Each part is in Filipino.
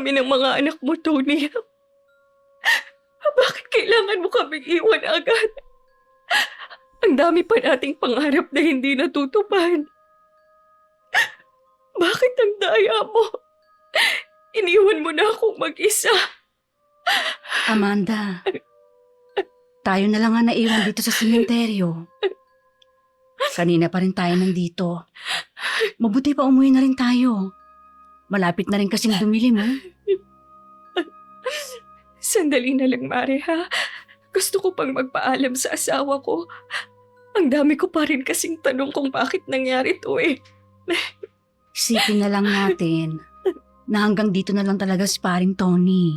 kami ng mga anak mo, Tony. Bakit kailangan mo kaming iwan agad? Ang dami pa nating pangarap na hindi natutupad. Bakit ang daya mo? Iniwan mo na akong mag-isa. Amanda, tayo na lang nga naiwan dito sa sementeryo. Kanina pa rin tayo nandito. Mabuti pa umuwi na rin tayo. Malapit na rin kasing dumilim, eh. Sandali na lang, Mare, ha? Gusto ko pang magpaalam sa asawa ko. Ang dami ko pa rin kasing tanong kung bakit nangyari to, eh. Isipin na lang natin na hanggang dito na lang talaga si paring Tony.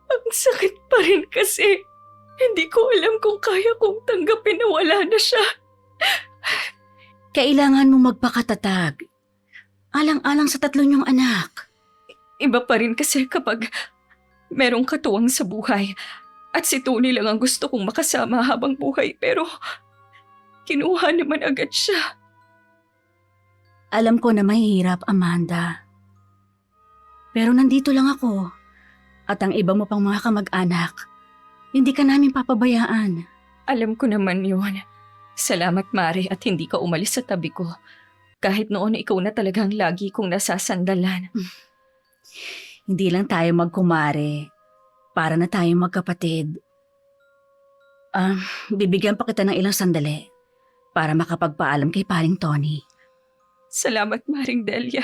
Ang sakit pa rin kasi. Hindi ko alam kung kaya kong tanggapin na wala na siya. Kailangan mo magpakatatag. Alang-alang sa tatlo niyong anak. Iba pa rin kasi kapag merong katuwang sa buhay. At si Tony lang ang gusto kong makasama habang buhay. Pero kinuha naman agad siya. Alam ko na mahirap, Amanda. Pero nandito lang ako. At ang iba mo pang mga kamag-anak, hindi ka namin papabayaan. Alam ko naman yun. Salamat, Mare, at hindi ka umalis sa tabi ko. Kahit noon ikaw na talagang lagi kong nasasandalan. Hindi lang tayo magkumare. Para na tayo magkapatid. Bibigyan pa kita ng ilang sandali para makapagpaalam kay paring Tony. Salamat, Maring Delia.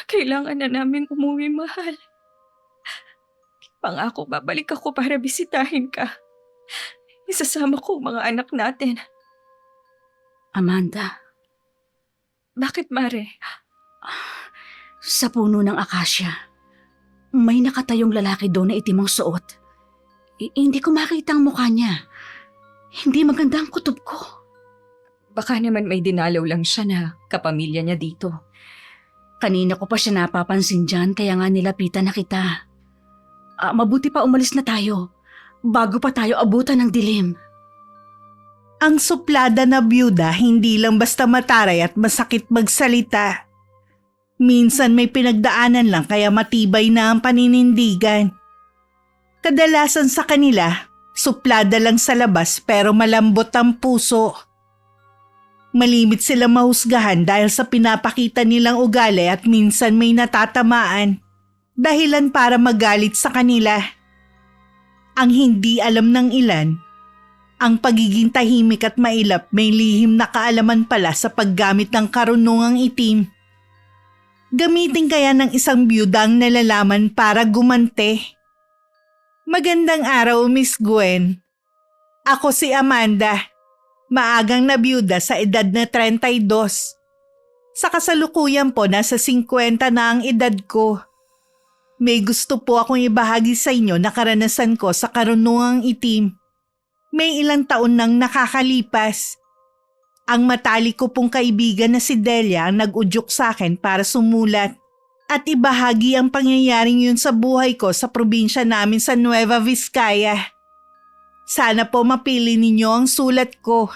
Kailangan na namin umuwi, mahal. Pangako, babalik ako para bisitahin ka. Isasama ko ang mga anak natin. Amanda, Bakit, Mare? sa puno ng akasya, may nakatayong lalaki doon na itim ang suot. Hindi ko makita ang mukha niya. Hindi maganda ang kutob ko. Baka naman may dinalaw lang siya na kapamilya niya dito. Kanina ko pa siya napapansin dyan, kaya nga nilapitan na kita. Mabuti pa umalis na tayo, bago pa tayo abutan ng dilim. Ang suplada na byuda hindi lang basta mataray at masakit magsalita. Minsan may pinagdaanan lang kaya matibay na ang paninindigan. Kadalasan sa kanila, suplada lang sa labas pero malambot ang puso. Malimit sila mahusgahan dahil sa pinapakita nilang ugali at minsan may natatamaan. Dahilan para magalit sa kanila. Ang hindi alam ng ilan, ang pagiging tahimik at mailap may lihim na kaalaman pala sa paggamit ng karunungang itim. Gamitin kaya ng isang byuda ang nalalaman para gumante. Magandang araw, Miss Gwen. Ako si Amanda. Maagang nabiyuda sa edad na 32. Sa kasalukuyan po, nasa 50 na ang edad ko. May gusto po akong ibahagi sa inyo na karanasan ko sa karunungang itim. May ilang taon nang nakakalipas. Ang matalik ko pong kaibigan na si Delia ang nag-udyok sa akin para sumulat at ibahagi ang pangyayaring yun sa buhay ko sa probinsya namin sa Nueva Vizcaya. Sana po mapili ninyo ang sulat ko.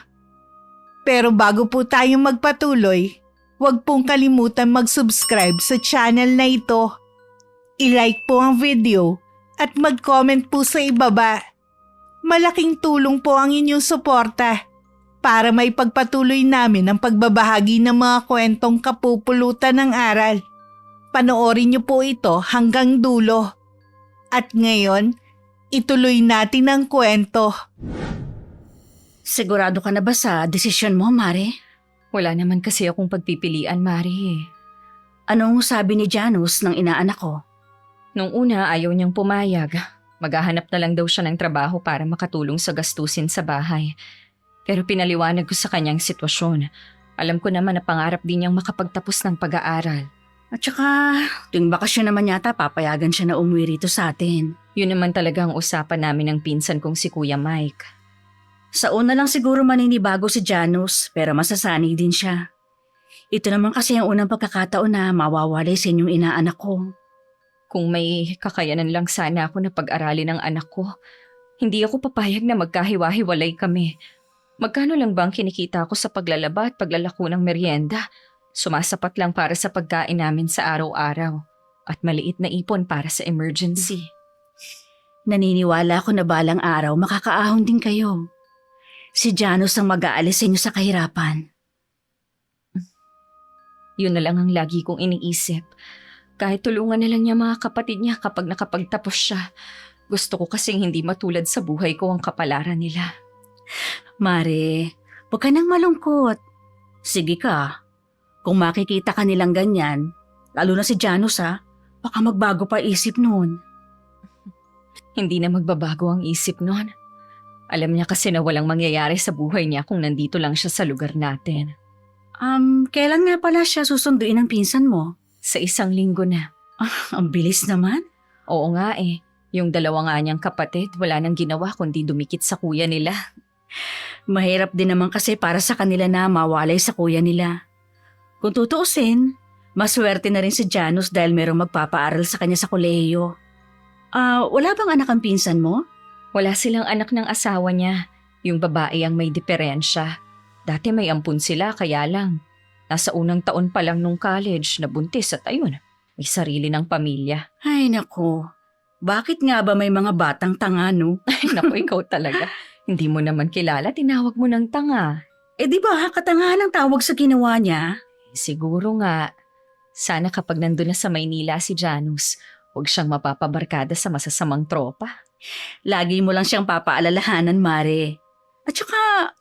Pero bago po tayong magpatuloy, huwag pong kalimutan mag-subscribe sa channel na ito. I-like po ang video at mag-comment po sa ibaba. Malaking tulong po ang inyong suporta para may pagpatuloy namin ang pagbabahagi ng mga kwentong kapupulutan ng aral. Panoorin niyo po ito hanggang dulo. At ngayon, ituloy natin ang kwento. Sigurado ka na ba sa desisyon mo, Mare? Wala naman kasi akong pagpipilian, Mare. Anong sabi ni Janus ng inaanak ko? Nung una, ayaw niyang pumayag. Maghahanap na lang daw siya ng trabaho para makatulong sa gastusin sa bahay. Pero pinaliwanag ko sa kanyang sitwasyon. Alam ko naman na pangarap din niyang makapagtapos ng pag-aaral. At saka, tuwing bakasyon naman yata papayagan siya na umuwi rito sa atin. Yun naman talaga ang usapan namin ng pinsan kong si Kuya Mike. Sa una lang siguro maninibago si Janus, pero masasanay din siya. Ito naman kasi ang unang pagkakataon na mawawalay sa inyong inaanak ko. Kung may kakayanan lang sana ako na pag-aralin ng anak ko, hindi ako papayag na magkahiwa-hiwalay kami. Magkano lang ba ang kinikita ko sa paglalaba at paglalako ng merienda? Sumasapat lang para sa pagkain namin sa araw-araw at maliit na ipon para sa emergency. Naniniwala ako na balang araw makakaahon din kayo. Si Janos ang mag-aalis sa inyo sa kahirapan. Yun na lang ang lagi kong iniisip. Kahit tulungan na lang niya mga kapatid niya kapag nakapagtapos siya. Gusto ko kasing hindi matulad sa buhay ko ang kapalaran nila. Mare, huwag ka nang malungkot. Sige ka. Kung makikita ka nilang ganyan, lalo na si Janos baka magbago pa isip noon. Hindi na magbabago ang isip nun. Alam niya kasi na walang mangyayari sa buhay niya kung nandito lang siya sa lugar natin. Kailan nga pala siya susunduin ng pinsan mo? Sa 1 linggo na. Ang bilis naman. Oo nga eh. Yung dalawa nga niyang kapatid, wala nang ginawa kundi dumikit sa kuya nila. Mahirap din naman kasi para sa kanila na mawalay sa kuya nila. Kung tutuusin, maswerte na rin si Janos dahil merong magpapaaral sa kanya sa kolehiyo. Wala bang anak ang pinsan mo? Wala silang anak ng asawa niya. Yung babae ang may diferensya. Dati may ampun sila kaya lang. Nasa unang taon pa lang nung college na buntis at ayun, may sarili ng pamilya. Ay nako, bakit nga ba may mga batang tanga no? Ay naku, ikaw talaga. Hindi mo naman kilala, tinawag mo ng tanga. Di ba katangahan ang tawag sa ginawa niya? Siguro nga. Sana kapag nandun na sa Maynila si Janus, huwag siyang mapapabarkada sa masasamang tropa. Lagi mo lang siyang papaalalahanan, Mare. At saka,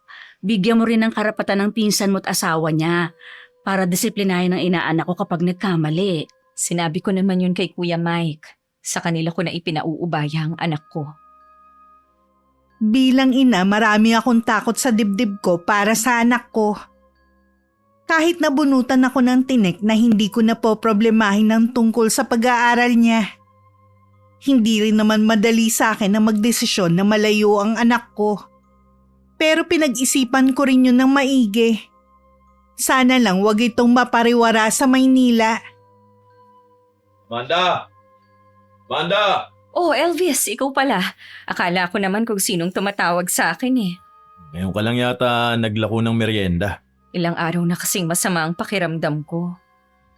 bigyan mo rin ng karapatan ng pinsan mo at asawa niya para disiplinahin ang inaanak ko kapag nagkamali. Sinabi ko naman yun kay Kuya Mike. Sa kanila ko na ipinauubaya ang anak ko. Bilang ina, marami akong takot sa dibdib ko para sa anak ko. Kahit nabunutan ako ng tinik na hindi ko na po problemahin ng tungkol sa pag-aaral niya. Hindi rin naman madali sa akin na magdesisyon na malayo ang anak ko. Pero pinag-isipan ko rin yun ng maigi. Sana lang wag itong mapariwara sa Maynila. Manda! Manda! Oh, Elvis, ikaw pala. Akala ko naman kung sinong tumatawag sa akin eh. Ngayon ka lang yata naglako ng merienda. Ilang araw na kasing masama ang pakiramdam ko.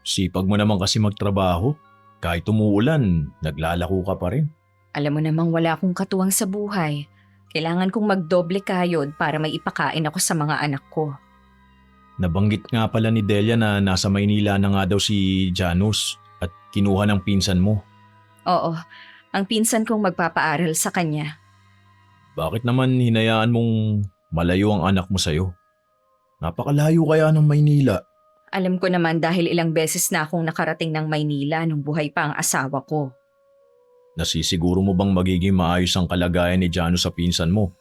Sipag mo naman kasi magtrabaho. Kahit umuulan, naglalako ka pa rin. Alam mo namang wala akong katuwang sa buhay. Kailangan kong magdoble kayod para may ipakain ako sa mga anak ko. Nabanggit nga pala ni Delia na nasa Maynila na nga daw si Janus at kinuha ng pinsan mo. Oo, ang pinsan kong magpapaaral sa kanya. Bakit naman hinayaan mong malayo ang anak mo sa'yo? Napakalayo kaya ng Maynila. Alam ko naman dahil ilang beses na akong nakarating ng Maynila nung buhay pa ang asawa ko. Nasisiguro mo bang magiging maayos ang kalagayan ni Janus sa pinsan mo?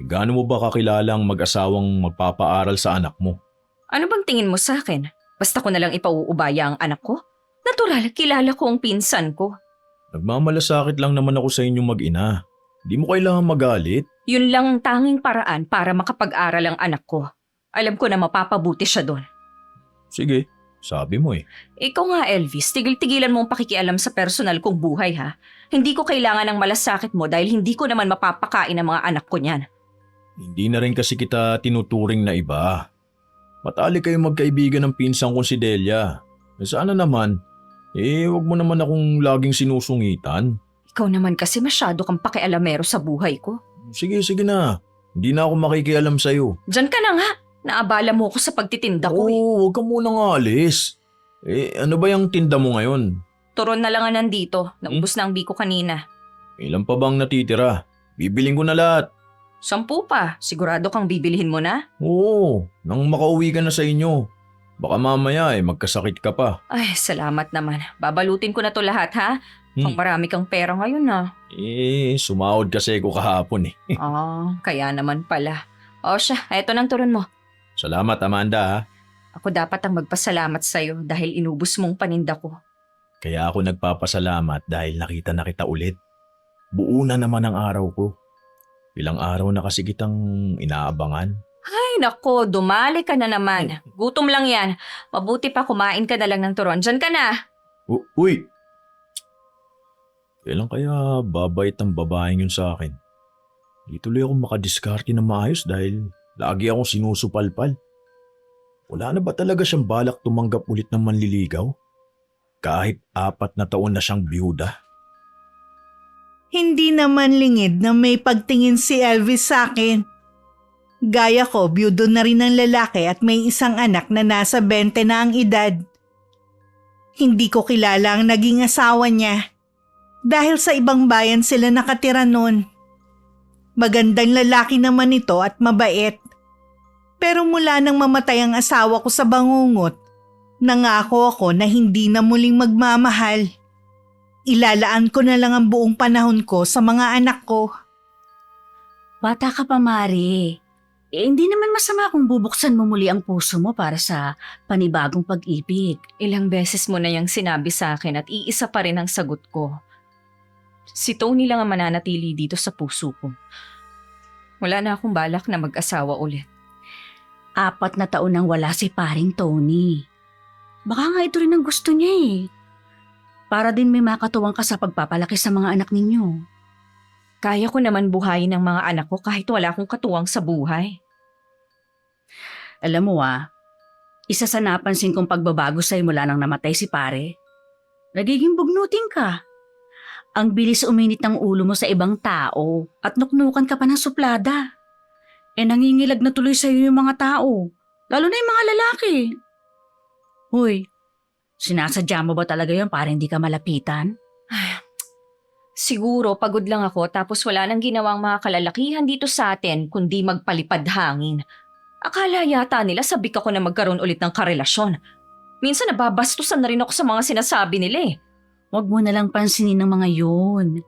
Gaano mo ba kakilalang mag-asawang magpapaaral sa anak mo? Ano bang tingin mo sa akin? Basta ko nalang ipauubaya ang anak ko? Natural, kilala ko ang pinsan ko. Nagmamalasakit lang naman ako sa inyong mag-ina. Di mo kailangan magalit. Yun lang ang tanging paraan para makapag-aral ang anak ko. Alam ko na mapapabuti siya doon. Sige, sabi mo eh. Ikaw nga Elvis, tigil-tigilan mo ang pakikialam sa personal kong buhay ha. Hindi ko kailangan ng malasakit mo dahil hindi ko naman mapapakain ang mga anak ko niyan. Hindi na rin kasi kita tinuturing na iba. Matali kayo magkaibigan ng pinsan ko si Delia. Sana naman, wag mo naman akong laging sinusungitan. Ikaw naman kasi masyado kang pakialamero sa buhay ko. Sige na. Hindi na ako makikialam sa'yo. Diyan ka na nga. Naabala mo ako sa pagtitinda ko eh. Oo, huwag ka munang alis. Ano ba yung tinda mo ngayon? Turon na lang nga nandito. Naubos na ang biko kanina. Ilan pa bang natitira? Bibiling ko na lahat. 10 pa. Sigurado kang bibilihin mo na? Oo, nang makauwi ka na sa inyo. Baka mamaya magkasakit ka pa. Ay, salamat naman. Babalutin ko na to lahat ha. Kung marami kang pera ngayon na. Sumahod kasi ko kahapon eh. Kaya naman pala. O siya, eto ng turon mo. Salamat Amanda ha. Ako dapat ang magpasalamat sa'yo dahil inubos mong paninda ko. Kaya ako nagpapasalamat dahil nakita na kita ulit. Buo na naman ang araw ko. Ilang araw na kasi kitang inaabangan. Ay nako, dumali ka na naman. Gutom lang yan. Mabuti pa kumain ka na lang ng turon. Diyan ka na. Uy! Kailan kaya babait ang babaeng yun sa akin? Di tuloy ako makadiskarte na maayos dahil lagi akong sinusupalpal. Wala na ba talaga siyang balak tumanggap ulit ng manliligaw? Kahit 4 na taon na siyang byuda? Hindi naman lingid na may pagtingin si Elvis sa akin. Gaya ko, byudo na rin ng lalaki at may isang anak na nasa 20 na ang edad. Hindi ko kilala ang naging asawa niya. Dahil sa ibang bayan sila nakatira noon. Magandang lalaki naman ito at mabait. Pero mula nang mamatay ang asawa ko sa bangungot, nangako ako na hindi na muling magmamahal. Ilalaan ko na lang ang buong panahon ko sa mga anak ko. Bata ka pa, Mari. Hindi naman masama kung bubuksan mo muli ang puso mo para sa panibagong pag-ibig. Ilang beses mo na yung sinabi sa akin at iisa pa rin ang sagot ko. Si Tony lang ang mananatili dito sa puso ko. Wala na akong balak na mag-asawa ulit. 4 na taon nang wala si paring Tony. Baka nga ito rin ang gusto niya eh. Para din may makatuwang ka sa pagpapalaki sa mga anak ninyo. Kaya ko naman buhayin ang mga anak ko kahit wala akong katuwang sa buhay. Alam mo isa sa napansin kong pagbabago sa'yo mula nang namatay si pare. Nagiging bugnutin ka. Ang bilis uminit ng ulo mo sa ibang tao at nuknukan ka pa ng suplada. Nangingilag na tuloy sa'yo yung mga tao, lalo na yung mga lalaki. Hoy, sinasadya mo ba talaga yun para hindi ka malapitan? Siguro pagod lang ako tapos wala nang ginawang mga kalalakihan dito sa atin kundi magpalipad hangin. Akala yata nila sabik ako na magkaroon ulit ng karelasyon. Minsan nababastusan na rin ako sa mga sinasabi nila eh. Huwag mo nalang pansinin ng mga yun.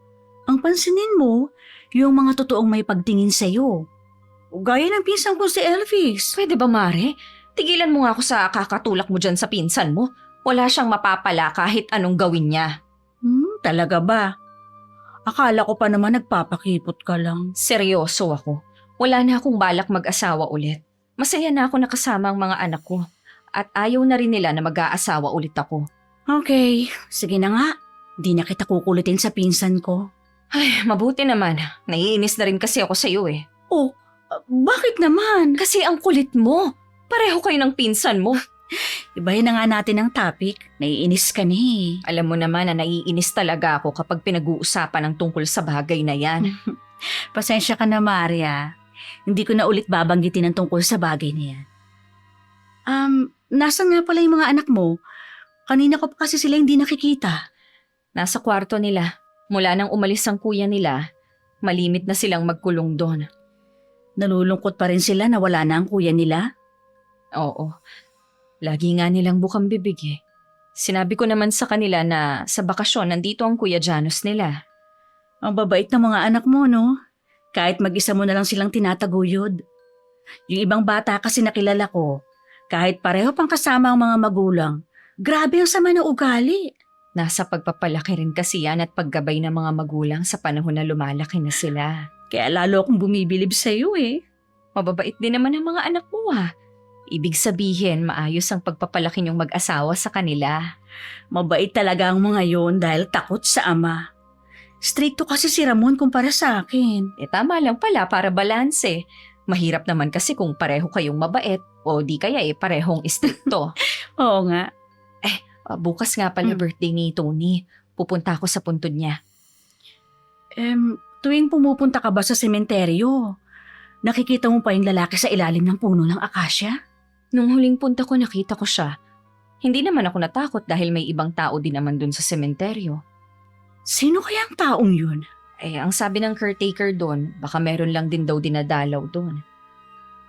Ang pansinin mo, yung mga totoong may pagtingin sa'yo. Gaya ng pinsan ko si Elvis. Pwede ba, Mare? Tigilan mo nga ako sa kakatulak mo dyan sa pinsan mo. Wala siyang mapapala kahit anong gawin niya. Talaga ba? Akala ko pa naman nagpapakipot ka lang. Seryoso ako. Wala na akong balak mag-asawa ulit. Masaya na ako nakasama ang mga anak ko. At ayaw na rin nila na mag-aasawa ulit ako. Okay, sige na nga. Di na kita kukulitin sa pinsan ko. Ay, mabuti naman. Naiinis na rin kasi ako sa'yo eh. Oh, bakit naman? Kasi ang kulit mo. Pareho kayo ng pinsan mo. Ibahin na nga natin ang topic. Naiinis ka na eh. Alam mo naman na naiinis talaga ako kapag pinag-uusapan ng tungkol sa bagay na yan. Pasensya ka na, Maria. Hindi ko na ulit babanggitin ang tungkol sa bagay na yan. Nasaan nga pala yung mga anak mo? Kanina ko pa kasi sila hindi nakikita. Nasa kwarto nila. Mula nang umalis ang kuya nila, malimit na silang magkulong doon. Nalulungkot pa rin sila na wala na ang kuya nila? Oo. Lagi nga nilang bukang bibig eh. Sinabi ko naman sa kanila na sa bakasyon nandito ang Kuya Janos nila. Ang babait ng mga anak mo, no? Kahit mag-isa mo na lang silang tinataguyod. Yung ibang bata kasi nakilala ko, kahit pareho pang kasama ang mga magulang, grabe ang sama ng ugali. Nasa pagpapalaki rin kasi yan at paggabay ng mga magulang sa panahon na lumalaki na sila. Kaya lalo akong bumibilib sa'yo eh. Mababait din naman ang mga anak mo ah. Ibig sabihin, maayos ang pagpapalaki niyong mag-asawa sa kanila. Mabait talaga ang mga yon dahil takot sa ama. Stricto kasi si Ramon kumpara sa akin. Tama lang pala para balanse. Mahirap naman kasi kung pareho kayong mabait o di kaya parehong istrikto. Oo nga. Bukas nga pala birthday ni Tony. Pupunta ako sa puntod niya. Tuwing pumupunta ka ba sa sementeryo, nakikita mo pa yung lalaki sa ilalim ng puno ng akasya? Nung huling punta ko nakita ko siya. Hindi naman ako natakot dahil may ibang tao din naman dun sa sementeryo. Sino kaya ang taong yun? Ang sabi ng caretaker doon, baka meron lang din daw dinadalaw doon.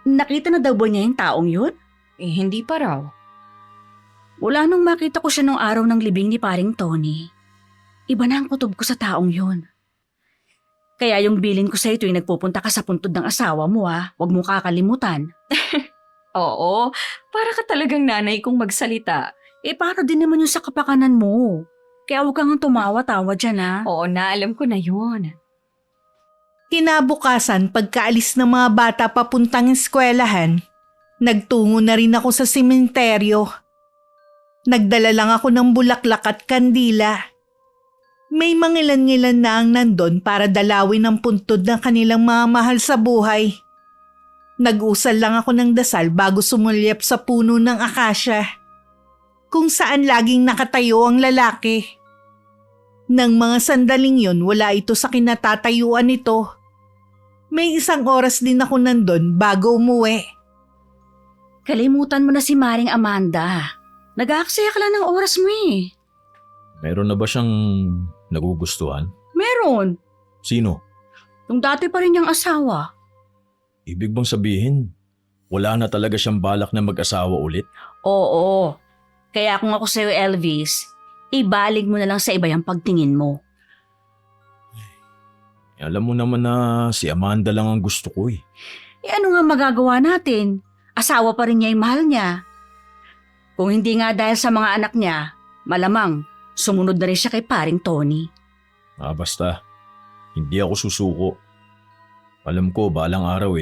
Nakita na daw ba niya yung taong yun? Hindi pa raw. Wala nung makita ko siya nung araw ng libing ni paring Tony. Iba na ang kutob ko sa taong yun. Kaya yung bilin ko sa'yo tuwing nagpupunta ka sa puntod ng asawa mo huwag mo kakalimutan. Oo, para ka talagang nanay kong magsalita. Para din naman yung sa kapakanan mo. Kaya huwag kang tumawa-tawa dyan Oo na, alam ko na yun. Kinabukasan pagkaalis ng mga bata papuntang eskwelahan, nagtungo na rin ako sa sementeryo. Nagdala lang ako ng bulaklak at kandila. May mangilan-ngilan na ang nandun para dalawin ang puntod ng kanilang mga mahal sa buhay. Nag-usal lang ako ng dasal bago sumulyap sa puno ng akasya, kung saan laging nakatayo ang lalaki. Nang mga sandaling yon, wala ito sa kinatatayuan nito. May 1 oras din ako nandun bago umuwi. Kalimutan mo na si Maring Amanda. Nag-aaksaya ka lang ng oras mo eh. Meron na ba siyang nagugustuhan? Meron. Sino? Yung dati pa rin niyang asawa. Ibig bang sabihin, wala na talaga siyang balak na mag-asawa ulit? Oo. Kaya kung ako sa'yo, Elvis, ibalig mo na lang sa iba yung pagtingin mo. Alam mo naman na si Amanda lang ang gusto ko eh. Eh ano nga magagawa natin? Asawa pa rin niya yung mahal niya. Kung hindi nga dahil sa mga anak niya, malamang sumunod na rin siya kay paring Tony. Basta, hindi ako susuko. Alam ko, balang araw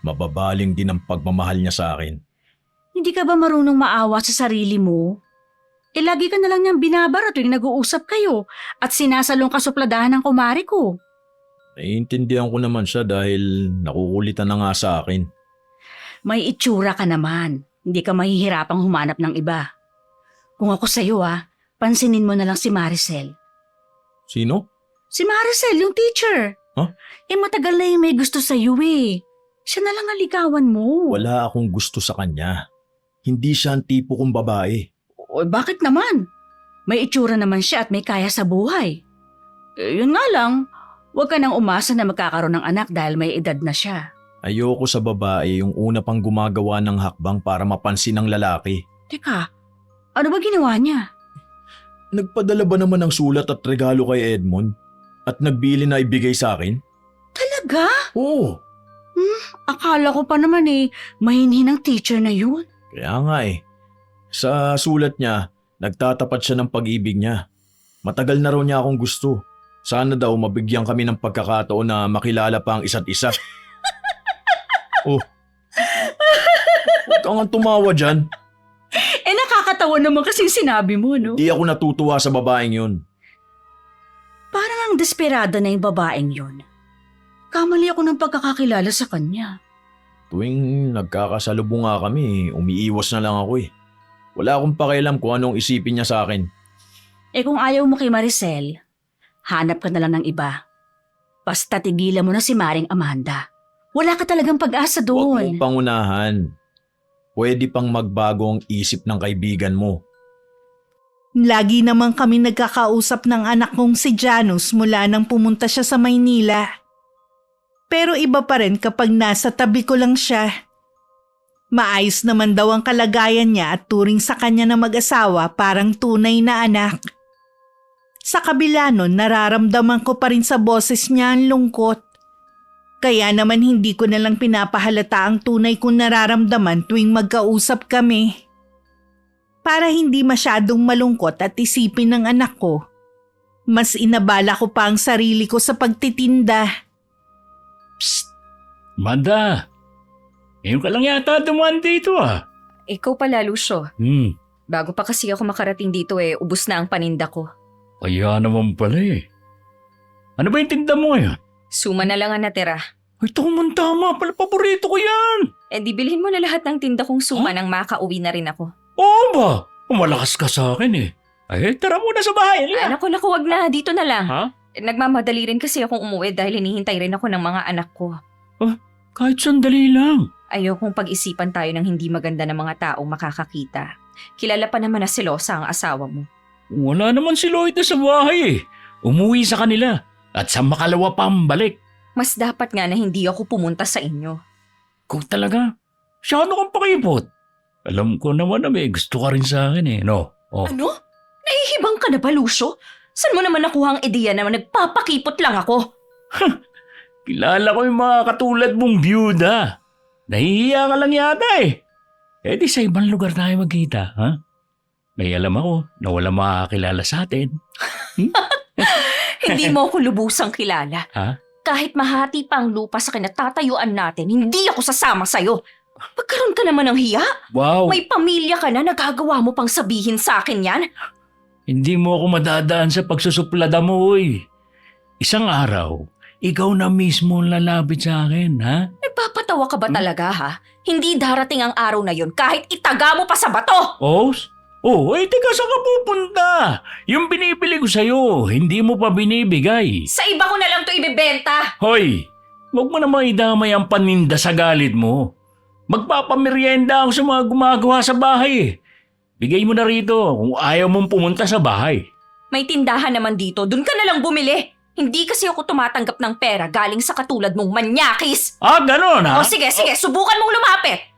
mababaling din ang pagmamahal niya sa akin. Hindi ka ba marunong maawa sa sarili mo? Lagi ka na lang niyang binabara tuwing nag-uusap kayo at sinasalong kasupladahan ng kumari ko. Naiintindihan ko naman siya dahil nakukulitan na nga sa akin. May itsura ka naman. Hindi ka mahihirapang humanap ng iba. Kung ako sa'yo pansinin mo na lang si Maricel. Sino? Si Maricel, yung teacher. Huh? Matagal na yung may gusto sa'yo eh. Siya na lang ang ligawan mo. Wala akong gusto sa kanya. Hindi siya ang tipo kong babae. O bakit naman? May itsura naman siya at may kaya sa buhay. Yun nga lang, huwag ka nang umasa na magkakaroon ng anak dahil may edad na siya. Ayoko sa babae yung una pang gumagawa ng hakbang para mapansin ng lalaki. Teka, ano ba ginawa niya? Nagpadala ba naman ng sulat at regalo kay Edmond? At nagbili na ibigay sa akin? Talaga? Oo. Akala ko pa naman mahinhin ang teacher na yun. Kaya nga Sa sulat niya, nagtatapat siya ng pag-ibig niya. Matagal na raw niya akong gusto. Sana daw mabigyan kami ng pagkakataon na makilala pa ang isa't isa. Oh. Huwag kang tumawa dyan. Nakakatawa naman kasi sinabi mo, no? Di ako natutuwa sa babaeng yun. Parang ang desperado na yung babaeng yun. Kamali ako ng pagkakakilala sa kanya. Tuwing nagkakasalubong nga kami, umiiwas na lang ako Wala akong pakialam kung anong isipin niya sa akin. Kung ayaw mo kay Maricel, hanap ka na lang ng iba. Basta tigilan mo na si Maring Amanda. Wala ka talagang pag-asa Huwag doon. mong pangunahan. Pwede pang magbago ang isip ng kaibigan mo. Lagi naman kami nagkakausap ng anak kong si Janus mula nang pumunta siya sa Maynila. Pero iba pa rin kapag nasa tabi ko lang siya. Maayos naman daw ang kalagayan niya at turing sa kanya na mag-asawa parang tunay na anak. Sa kabila nun, nararamdaman ko pa rin sa boses niya ang lungkot. Kaya naman hindi ko na lang pinapahalata ang tunay kong nararamdaman tuwing magkausap kami. Para hindi masyadong malungkot at isipin ng anak ko, mas inabala ko pa ang sarili ko sa pagtitinda. Psst! Amanda! Ngayon ka lang yata dumaan dito Ikaw pala, Lucio. Bago pa kasi ako makarating dito ubos na ang paninda ko. Kaya naman pala Ano ba yung tinda mo ngayon? Suma na lang ang natira. Ito man tama pala, paborito ko yan! Di bilhin mo na lahat ng tinda kong suma nang makauwi na rin ako. Oo ba? Malakas ka sa akin tara muna sa bahay. Naku, wag na. Dito na lang. Ha? Nagmamadali rin kasi akong umuwi dahil hinihintay rin ako ng mga anak ko. Kahit sandali lang. Ayokong pag-isipan tayo ng hindi maganda ng mga taong makakakita. Kilala pa naman na selosa ang asawa mo. Wala naman si Lloyd na sa bahay Umuwi sa kanila. At sa makalawa pa ang balik. Mas dapat nga na hindi ako pumunta sa inyo. Kung talaga, siya kang pakipot. Alam ko naman na may gusto ka rin sa akin no? Oh. Ano? Nahihibang ka na ba, Lucio? Saan mo naman nakuha ang ideya na nagpapakipot lang ako? Kilala ko yung mga katulad mong byuda. Nahihiya ka lang yata di sa ibang lugar tayo magkita, ha? May alam ako na wala makakilala sa atin. Hindi mo ako lubusang kilala. Ha? Kahit mahati pa ang lupa sa kinatatayuan natin, hindi ako sasama sa'yo. Magkaroon ka naman ng hiya? Wow! May pamilya ka na, nagagawa mo pang sabihin sa akin yan? Hindi mo ako madadaan sa pagsusuplada mo, Isang araw, ikaw na mismo ang lalapit sa akin, ha? Nagpapatawa Tumatawa ka ba talaga ha? Hindi darating ang araw na yun kahit itaga mo pa sa bato! Teka, saan ka pupunta? Yung binibili ko sa'yo, hindi mo pa binibigay. Sa iba ko na lang to ibebenta! Hoy, huwag mo namang idamay ang paninda sa galit mo. Magpapamerienda ako sa mga gumagawa sa bahay eh. Bigay mo na rito kung ayaw mong pumunta sa bahay. May tindahan naman dito, dun ka na lang bumili. Hindi kasi ako tumatanggap ng pera galing sa katulad mong manyakis. Ganon ha? O sige, subukan mong lumapit.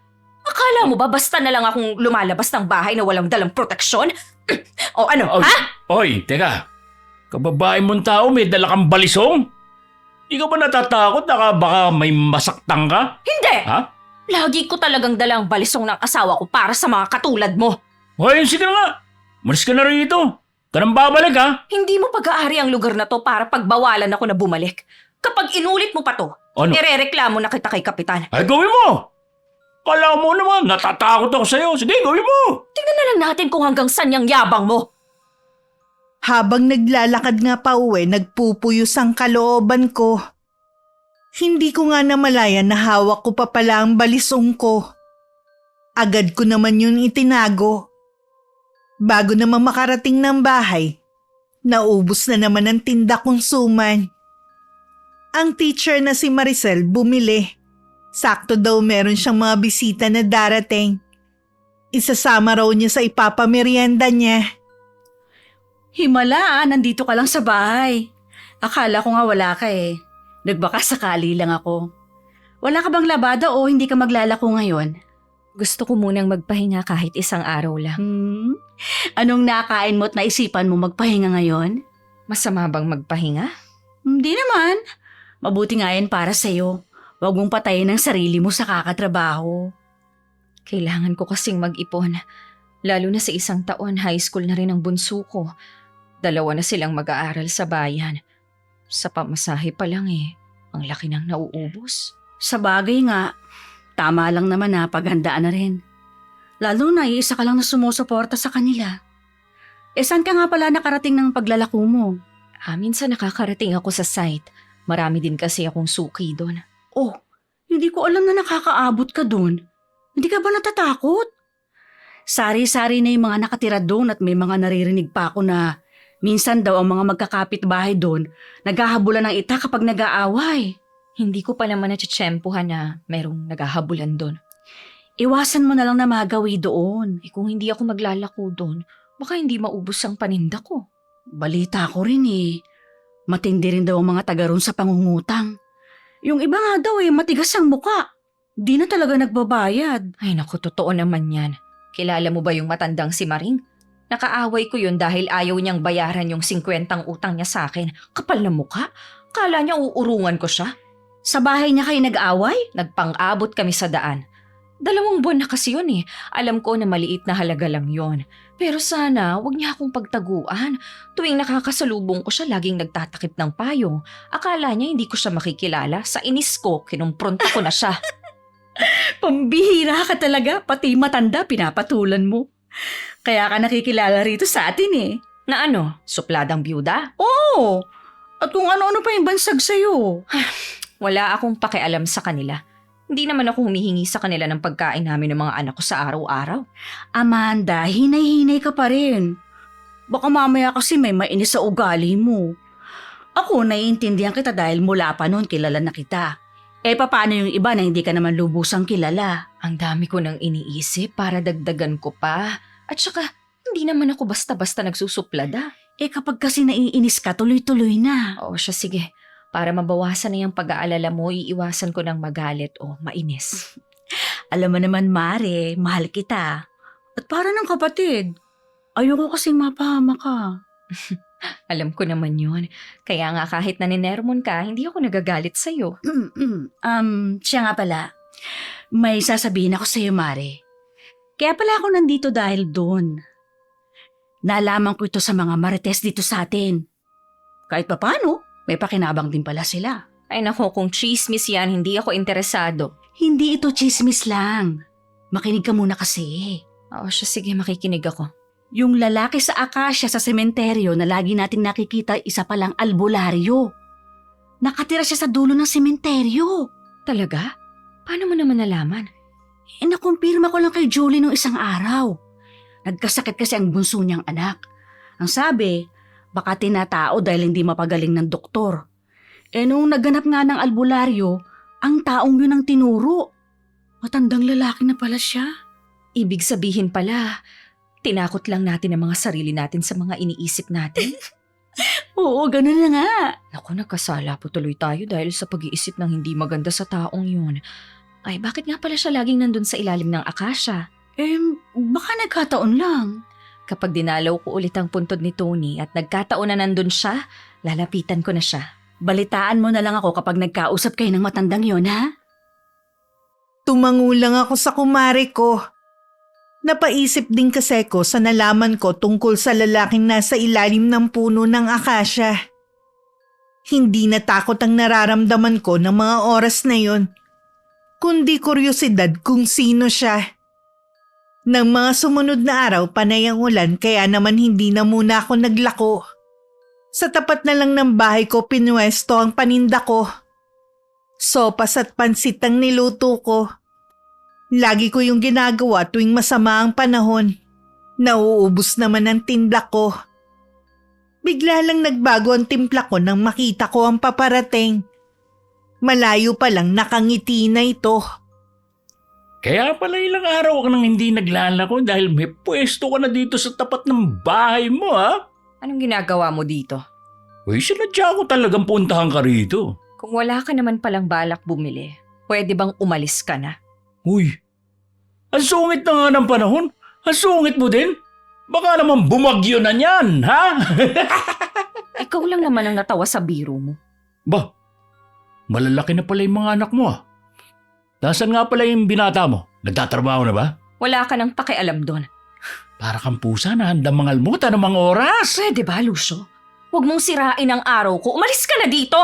Akala mo ba basta na lang akong lumalabas ng bahay na walang dalang proteksyon? O ano, Oy, ha? Oy, teka. Kababae mong tao, may dala kang balisong? Di ka ba natatakot na baka may masaktan ka? Hindi! Ha? Lagi ko talagang dalang balisong ng asawa ko para sa mga katulad mo. Hoy, sige na nga. Malis ka na rito. Ka nang babalik ha? Hindi mo pag-aari ang lugar na to para pagbawalan ako na bumalik. Kapag inulit mo pa to, Ano? irereklamo na kita kay Kapitan. Ay, gawin mo! Kala mo naman, natatakot ako sa'yo. Sige, gawin mo! Tingnan na lang natin kung hanggang saan yung yabang mo. Habang naglalakad nga pa uwi, nagpupuyos ang kalooban ko. Hindi ko nga namalayan na hawak ko pa pala ang balisong ko. Agad ko naman yun itinago. Bago naman makarating ng bahay, naubos na naman ang tinda kong suman. Ang teacher na si Maricel bumili. Sakto daw meron siyang mga bisita na darating. Isasama raw niya sa ipapamerienda niya. Himala, nandito ka lang sa bahay. Akala ko nga wala ka eh. Nagbaka sakali lang ako. Wala ka bang labada o hindi ka maglalako ngayon? Gusto ko munang magpahinga kahit isang araw lang. Anong nakain mo at naisipan mo magpahinga ngayon? Masama bang magpahinga? Hindi naman. Mabuti nga yan para sa'yo. Huwag mong patayin ang sarili mo sa kakatrabaho. Kailangan ko kasing mag-ipon. Lalo na sa isang taon, high school na rin ang bunso ko. 2 na silang mag-aaral sa bayan. Sa pamasahe pa lang ang laki nang nauubos. Sa bagay nga, tama lang naman na paghandaan na rin. Lalo na iisa ka lang na sumusuporta sa kanila. Saan ka nga pala nakarating ng paglalako mo? Minsan nakakarating ako sa site. Marami din kasi akong suki doon. Oh, hindi ko alam na nakakaabot ka doon. Hindi ka ba natatakot? Sari-sari na yung mga nakatira doon at may mga naririnig pa ako na minsan daw ang mga magkakapit-bahay doon naghahabulan ng ita kapag nag-aaway. Hindi ko pa naman natsyempohan na merong naghahabulan doon. Iwasan mo na lang na magawi doon. Kung hindi ako maglalako doon, baka hindi maubos ang paninda ko. Balita ko rin eh. Matindi rin daw ang mga taga roon sa pangungutang. Yung iba nga daw matigas ang muka. Di na talaga nagbabayad. Ay naku, totoo naman yan. Kilala mo ba yung matandang si Maring? Nakaaway ko yun dahil ayaw niyang bayaran yung 50 utang niya sa akin. Kapal na mukha. Kala niya uurungan ko siya. Sa bahay niya kayo nag-away? Nagpang-abot kami sa daan. 2 buwan na kasi yun. Alam ko na maliit na halaga lang yon. Pero sana, wag niya akong pagtaguan. Tuwing nakakasalubong ko siya, laging nagtatakip ng payong. Akala niya hindi ko siya makikilala. Sa inis ko, kinumpronta ko na siya. Pambihira ka talaga, pati matanda pinapatulan mo. Kaya ka nakikilala rito sa atin eh. Na ano? Supladang byuda? Oo, at kung ano-ano pa yung bansag sa'yo. Wala akong pakialam sa kanila. Hindi naman ako humihingi sa kanila ng pagkain namin ng mga anak ko sa araw-araw. Amanda, hinay-hinay ka pa rin. Baka mamaya kasi may mainis sa ugali mo. Ako, naiintindihan kita dahil mula pa noon kilala na kita. Paano yung iba na hindi ka naman lubusang kilala? Ang dami ko nang iniisip para dagdagan ko pa. At saka, hindi naman ako basta-basta nagsusuplada. Kapag kasi naiinis ka, tuloy-tuloy na. O siya, sige. Para mabawasan na yung pag-aalala mo, iiwasan ko ng magalit o mainis. Alam mo naman, Mare, mahal kita. At para ng kapatid, ayoko kasing mapahama ka. Alam ko naman yun. Kaya nga kahit naninermon ka, hindi ako nagagalit sa'yo. Siya nga pala. May sasabihin ako sa'yo, Mare. Kaya pala ako nandito dahil doon. Nalaman ko ito sa mga marites dito sa atin. Kahit pa paano, may pakinabang din pala sila. Ay nako, kung chismis yan, hindi ako interesado. Hindi ito chismis lang. Makinig ka muna kasi. O siya, sige, makikinig ako. Yung lalaki sa akasya sa sementeryo na lagi nating nakikita, isa palang albularyo. Nakatira siya sa dulo ng sementeryo. Talaga? Paano mo naman nalaman? Nakumpirma ko lang kay Julie nung isang araw. Nagkasakit kasi ang bunso niyang anak. Ang sabi, baka tinatao dahil hindi mapagaling ng doktor. Nung naganap nga ng albularyo, ang taong yun ang tinuro. Matandang lalaki na pala siya. Ibig sabihin pala, tinakot lang natin ang mga sarili natin sa mga iniisip natin. Oo, ganun na nga. Naku, nagkasala po tuloy tayo dahil sa pag-iisip ng hindi maganda sa taong yun. Ay, bakit nga pala siya laging nandun sa ilalim ng akasya? Baka nagkataon lang. Kapag dinalaw ko ulit ang puntod ni Tony at nagkataon na nandun siya, lalapitan ko na siya. Balitaan mo na lang ako kapag nagkausap kayo ng matandang yon, ha? Tumangulang ako sa kumare ko. Napaisip din kasi ko sa nalaman ko tungkol sa lalaking nasa ilalim ng puno ng akasya. Hindi natakot ang nararamdaman ko ng mga oras na yon, kundi kuryosidad kung sino siya. Nang mga sumunod na araw panay ang ulan kaya naman hindi na muna ako naglako. Sa tapat na lang ng bahay ko pinwesto ang paninda ko. Sopas at pansit ang niluto ko. Lagi ko yung ginagawa tuwing masama ang panahon. Nauubos naman ang tinda ko. Bigla lang nagbago ang timpla ko nang makita ko ang paparating. Malayo pa lang nakangiti na ito. Kaya pala ilang araw ka nang hindi naglalako dahil may pwesto ka na dito sa tapat ng bahay mo, ha? Anong ginagawa mo dito? Uy, sinadya ko talagang puntahan ka rito. Kung wala ka naman palang balak bumili, pwede bang umalis ka na? Uy, ang sungit na nga ng panahon. Ang sungit mo din. Baka naman bumagyo na niyan, ha? Ikaw lang naman ang natawa sa biro mo. Ba, malalaki na pala yung mga anak mo, ah. Nasaan nga pala yung binata mo? Nagtatrabaho na ba? Wala ka nang pakialam doon. Para kang pusa na handang mangalmutan ng mga oras. Pwede ba, Lucio? Huwag mong sirain ang araw ko. Umalis ka na dito!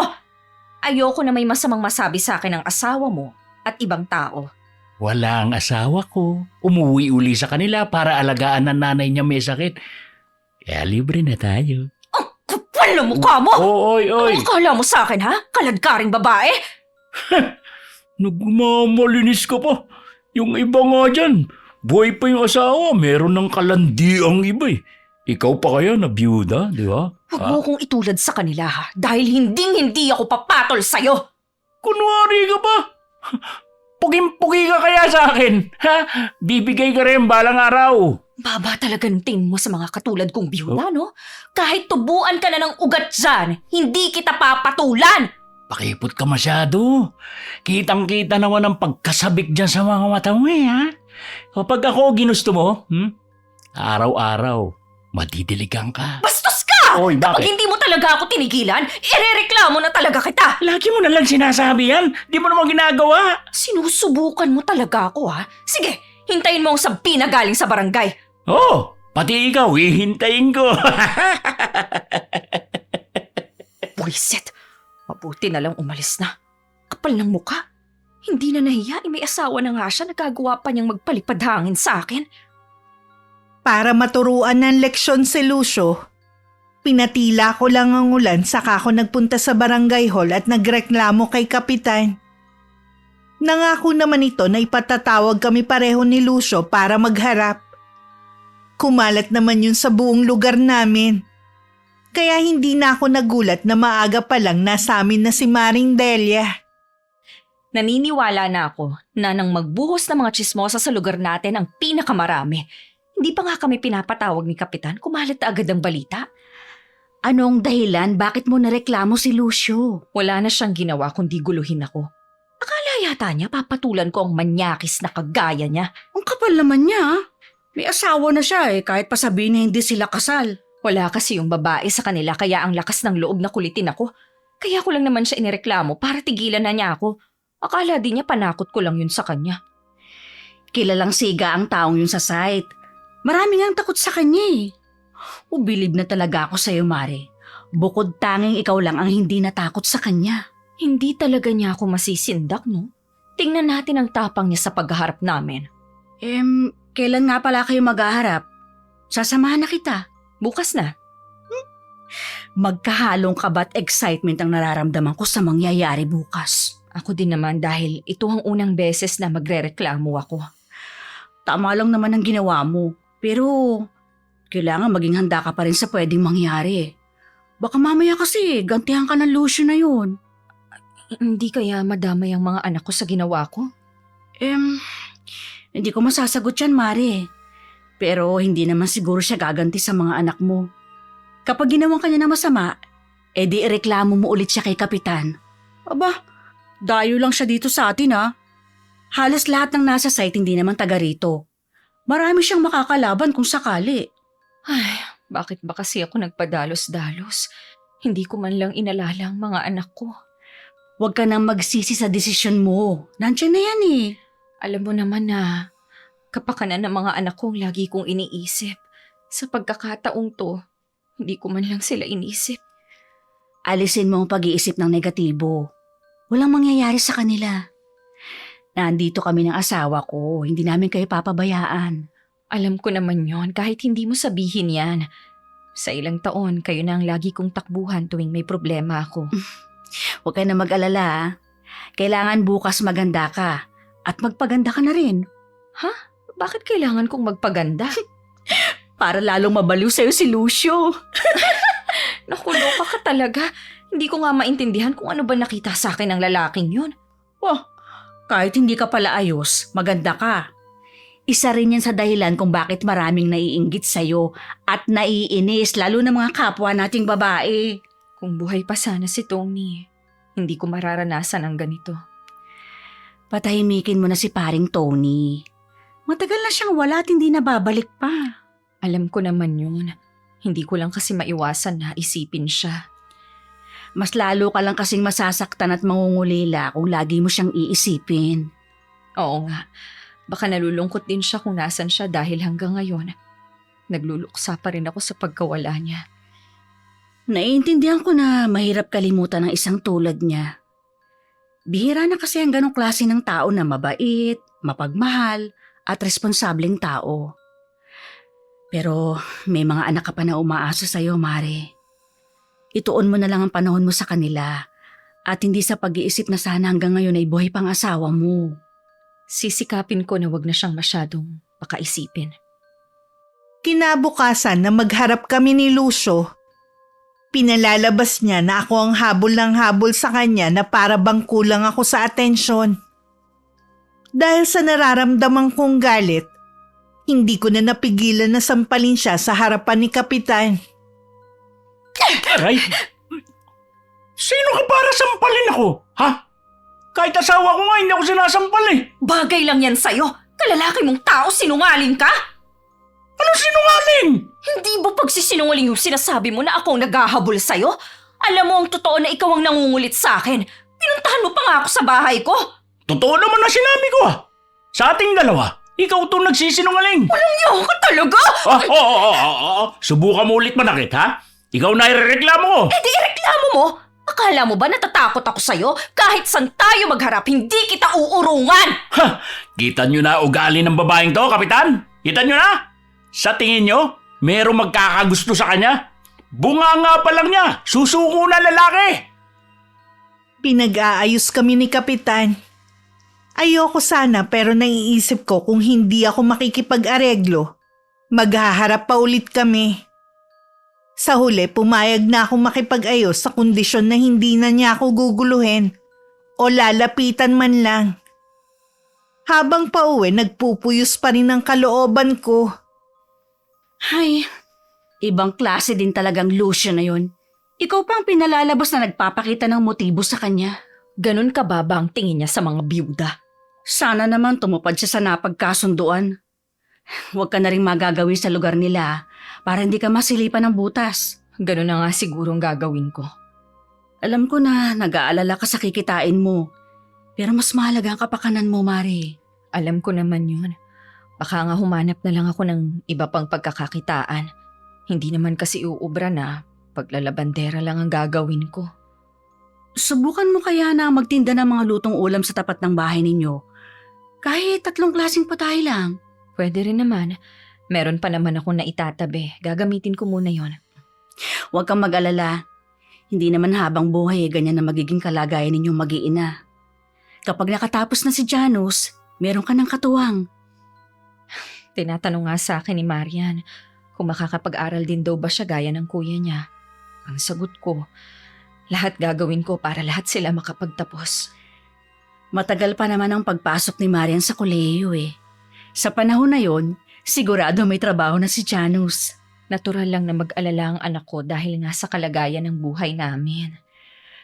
Ayoko na may masamang masabi sa akin ng asawa mo at ibang tao. Wala ang asawa ko. Umuwi uli sa kanila para alagaan ng nanay niya may sakit. Kaya libre na tayo. Ang kapal na mukha mo! Oy. Ang akala mo sa akin, ha? Kaladkaring babae? Nagmamalinis ka pa. Yung iba nga dyan, buhay pa yung asawa, meron ng kalandi ang iba eh. Ikaw pa kaya na byuda, di ba? Huwag mo kong itulad sa kanila, ha? Dahil hindi ako papatol sa'yo! Kunwari ka pa. Puging-pugi ka kaya sa akin, ha? Bibigay ka rin balang araw. Baba talaga ng tingin mo sa mga katulad kong biyuda, no? Kahit tubuan ka na ng ugat dyan, hindi kita papatulan! Pakipot ka masyado. Kitang-kita naman ang pagkasabik dyan sa mga mata mo eh, ha? Kapag ako ginusto mo, araw-araw, madidiligan ka. Bastos ka! Oy, Kapag bakit? hindi mo talaga ako tinigilan, irereklamo na talaga kita! Lagi mo na lang sinasabi yan. Di mo naman ginagawa. Sinusubukan mo talaga ako, ha? Sige, hintayin mo ang sabi na galing sa barangay. Oh, pati ikaw, hihintayin ko. Buisit! Mabuti na lang umalis na. Kapal ng muka. Hindi na nahiya, may asawa na nga siya, nagagawa pa niyang magpalipad hangin sa akin. Para maturuan ng leksyon si Lucio, pinatila ko lang ang ulan saka ako nagpunta sa barangay hall at nagreklamo kay Kapitan. Nangako naman ito na ipatatawag kami pareho ni Lucio para magharap. Kumalat naman yun sa buong lugar namin. Kaya hindi na ako nagulat na maaga pa lang nasa amin na si Maring Delia. Naniniwala na ako na nang magbuhos ng mga tsismosa sa lugar natin ang pinakamarami. Hindi pa nga kami pinapatawag ni Kapitan, kumalat na agad ang balita. Anong dahilan bakit mo nareklamo si Lucio? Wala na siyang ginawa kundi guluhin ako. Akala yata niya papatulan ko ang manyakis na kagaya niya. Ang kapal naman niya. May asawa na siya kahit pa sabihin na hindi sila kasal. Wala kasi yung babae sa kanila kaya ang lakas ng loob na kulitin ako. Kaya ko lang naman siya inireklamo para tigilan na niya ako. Akala din niya panakot ko lang yun sa kanya. Kilalang siga ang taong yun sa site. Maraming ang takot sa kanya Ubilib na talaga ako sa'yo, Mare. Bukod tanging ikaw lang ang hindi natakot sa kanya. Hindi talaga niya ako masisindak, no? Tingnan natin ang tapang niya sa paghaharap namin. Kailan nga pala kayo maghaharap? Sasamahan na kita. Bukas na. Magkahalong kaba't excitement ang nararamdaman ko sa mangyayari bukas. Ako din naman dahil ito ang unang beses na magrereklamo ako. Tama lang naman ang ginawa mo. Pero kailangan maging handa ka pa rin sa pwedeng mangyari. Baka mamaya kasi gantihan ka ng Lucio na yun. Hindi kaya madamay ang mga anak ko sa ginawa ko? Hindi ko masasagot yan, Mare. Pero hindi naman siguro siya gaganti sa mga anak mo. Kapag ginawan ka niya ng masama, edi ireklamo mo ulit siya kay Kapitan. Aba, dayo lang siya dito sa atin ha. Halos lahat ng nasa site hindi naman taga rito. Marami siyang makakalaban kung sakali. Ay, bakit ba kasi ako nagpadalos-dalos? Hindi ko man lang inalala ang mga anak ko. Huwag ka nang magsisi sa desisyon mo. Nandiyan na yan eh. Alam mo naman na kapakanan ng mga anak kong lagi kong iniisip. Sa pagkakataong to, hindi ko man lang sila inisip. Alisin mo ang pag-iisip ng negatibo. Walang mangyayari sa kanila. Nandito kami ng asawa ko, hindi namin kayo papabayaan. Alam ko naman yon kahit hindi mo sabihin yan. Sa ilang taon, kayo na ang lagi kong takbuhan tuwing may problema ako. Huwag ka na mag-alala. Ah. Kailangan bukas maganda ka. At magpaganda ka na rin. Bakit kailangan kong magpaganda? Para lalong mabaliw sa'yo si Lucio. Nakuloka ka talaga. Hindi ko nga maintindihan kung ano ba nakita sa akin ng lalaking yun. Kahit hindi ka pala ayos, maganda ka. Isa rin yan sa dahilan kung bakit maraming naiinggit sa'yo at naiinis lalo na mga kapwa nating babae. Kung buhay pa sana si Tony, hindi ko mararanasan ang ganito. Patahimikin mo na si paring Tony. Matagal na siyang wala at hindi na babalik pa. Alam ko naman yun. Hindi ko lang kasi maiwasan na isipin siya. Mas lalo ka lang kasing masasaktan at mangungulila kung lagi mo siyang iisipin. Oo nga. Baka nalulungkot din siya kung nasan siya dahil hanggang ngayon, nagluluksa pa rin ako sa pagkawala niya. Naiintindihan ko na mahirap kalimutan ng isang tulad niya. Bihira na kasi ang ganong klase ng tao na mabait, mapagmahal, at responsableng tao. Pero may mga anak ka pa na umaasa sa'yo, Mare. Ituon mo na lang ang panahon mo sa kanila at hindi sa pag-iisip na sana hanggang ngayon ay buhay pang asawa mo. Sisikapin ko na wag na siyang masyadong pakaisipin. Kinabukasan na magharap kami ni Lucio, pinalalabas niya na ako ang habol ng habol sa kanya na para bang kulang ako sa atensyon. Dahil sa nararamdaman kong galit, hindi ko na napigilan na sampalin siya sa harapan ni Kapitan. Aray! Sino ka para sampalin ako? Ha? Kahit asawa ko nga, hindi ako sinasampal eh. Bagay lang yan sa'yo! Kalalaki mong tao, sinungaling ka! Ano sinungaling? Hindi ba pagsisinungaling yung sinasabi mo na ako ang naghahabol sa'yo? Alam mo ang totoo na ikaw ang nangungulit sa akin. Pinuntahan mo pa nga ako sa bahay ko. Totoo naman na sinabi ko ah. Sa ating dalawa, ikaw itong nagsisinungaling. Walang yaw ka talaga! Subukan mo ulit manakit ha? Ikaw na irereklamo ko. Eh di ireklamo mo! Akala mo ba natatakot ako sa'yo? Kahit saan tayo magharap, hindi kita uurungan! Ha! Kita nyo na ugali ng babaeng to, Kapitan? Kita nyo na? Sa tingin nyo, merong magkakagusto sa kanya? Bunga nga pa lang niya, susuko na lalaki! Pinag-aayos kami ni Kapitan. Ayoko sana pero naiisip ko kung hindi ako makikipag-areglo, maghaharap pa ulit kami. Sa huli, pumayag na akong makipag-ayos sa kondisyon na hindi na niya ako guguluhin o lalapitan man lang. Habang pauwi, nagpupuyos pa rin ang kalooban ko. Ay, ibang klase din talagang Lucio na yun. Ikaw pa ang pinalalabas na nagpapakita ng motibo sa kanya. Ganun ka ba ang tingin niya sa mga biyuda? Sana naman tumupad siya sa napagkasunduan. Huwag ka na rin magagawin sa lugar nila para hindi ka masilipan ng butas. Ganun na nga sigurong gagawin ko. Alam ko na nag-aalala ka sa kikitain mo. Pero mas mahalaga ang kapakanan mo, Mari. Alam ko naman yun. Baka nga humanap na lang ako ng iba pang pagkakakitaan. Hindi naman kasi uubra na paglalabandera lang ang gagawin ko. Subukan mo kaya na magtinda ng mga lutong ulam sa tapat ng bahay ninyo. Kahit 3 klaseng patay lang. Pwede rin naman. Meron pa naman akong naitatabi. Gagamitin ko muna yon. Huwag kang mag-alala. Hindi naman habang buhay ganyan na magiging kalagayan ninyong mag-iina. Kapag nakatapos na si Janus, meron ka ng katuwang. Tinatanong nga sa akin ni Marian kung makakapag-aral din daw ba siya gaya ng kuya niya. Ang sagot ko, lahat gagawin ko para lahat sila makapagtapos. Matagal pa naman ang pagpasok ni Marian sa kolehiyo eh. Sa panahon na yon, sigurado may trabaho na si Janus. Natural lang na mag-alala ang anak ko dahil nga sa kalagayan ng buhay namin.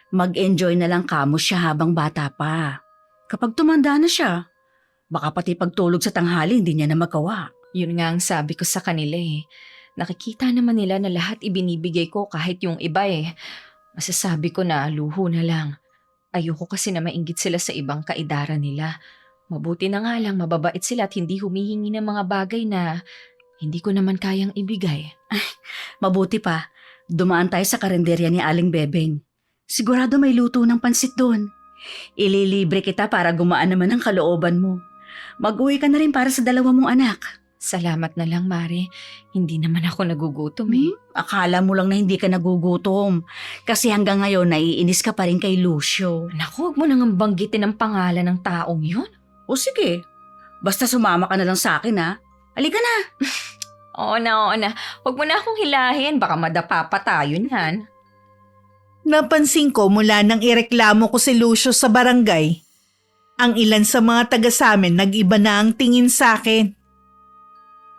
Mag-enjoy na lang kamo siya habang bata pa. Kapag tumanda na siya, baka pati pagtulog sa tanghali hindi niya na magawa. Yun nga ang sabi ko sa kanila eh. Nakikita naman nila na lahat ibinibigay ko kahit yung iba eh. Masasabi ko na luho na lang. Ayoko kasi na mainggit sila sa ibang kaedaran nila. Mabuti na nga lang mababait sila at hindi humihingi ng mga bagay na hindi ko naman kayang ibigay. Mabuti pa, dumaan tayo sa karinderya ni Aling Bebeng. Sigurado may luto ng pansit doon. Ililibre kita para gumaan naman ang kalooban mo. Mag-uwi ka na rin para sa dalawa mong anak. Salamat na lang, Mare. Hindi naman ako nagugutom eh. Akala mo lang na hindi ka nagugutom. Kasi hanggang ngayon naiinis ka pa rin kay Lucio. Naku, huwag mo nang banggitin ang pangalan ng taong yun. O sige, basta sumama ka na lang sa akin ha. Halika na. Oo na. Huwag mo na akong hilahin. Baka madapa pa tayo niyan. Napansin ko mula nang ireklamo ko si Lucio sa barangay, ang ilan sa mga taga sa amin nag-iba na ang tingin sa akin.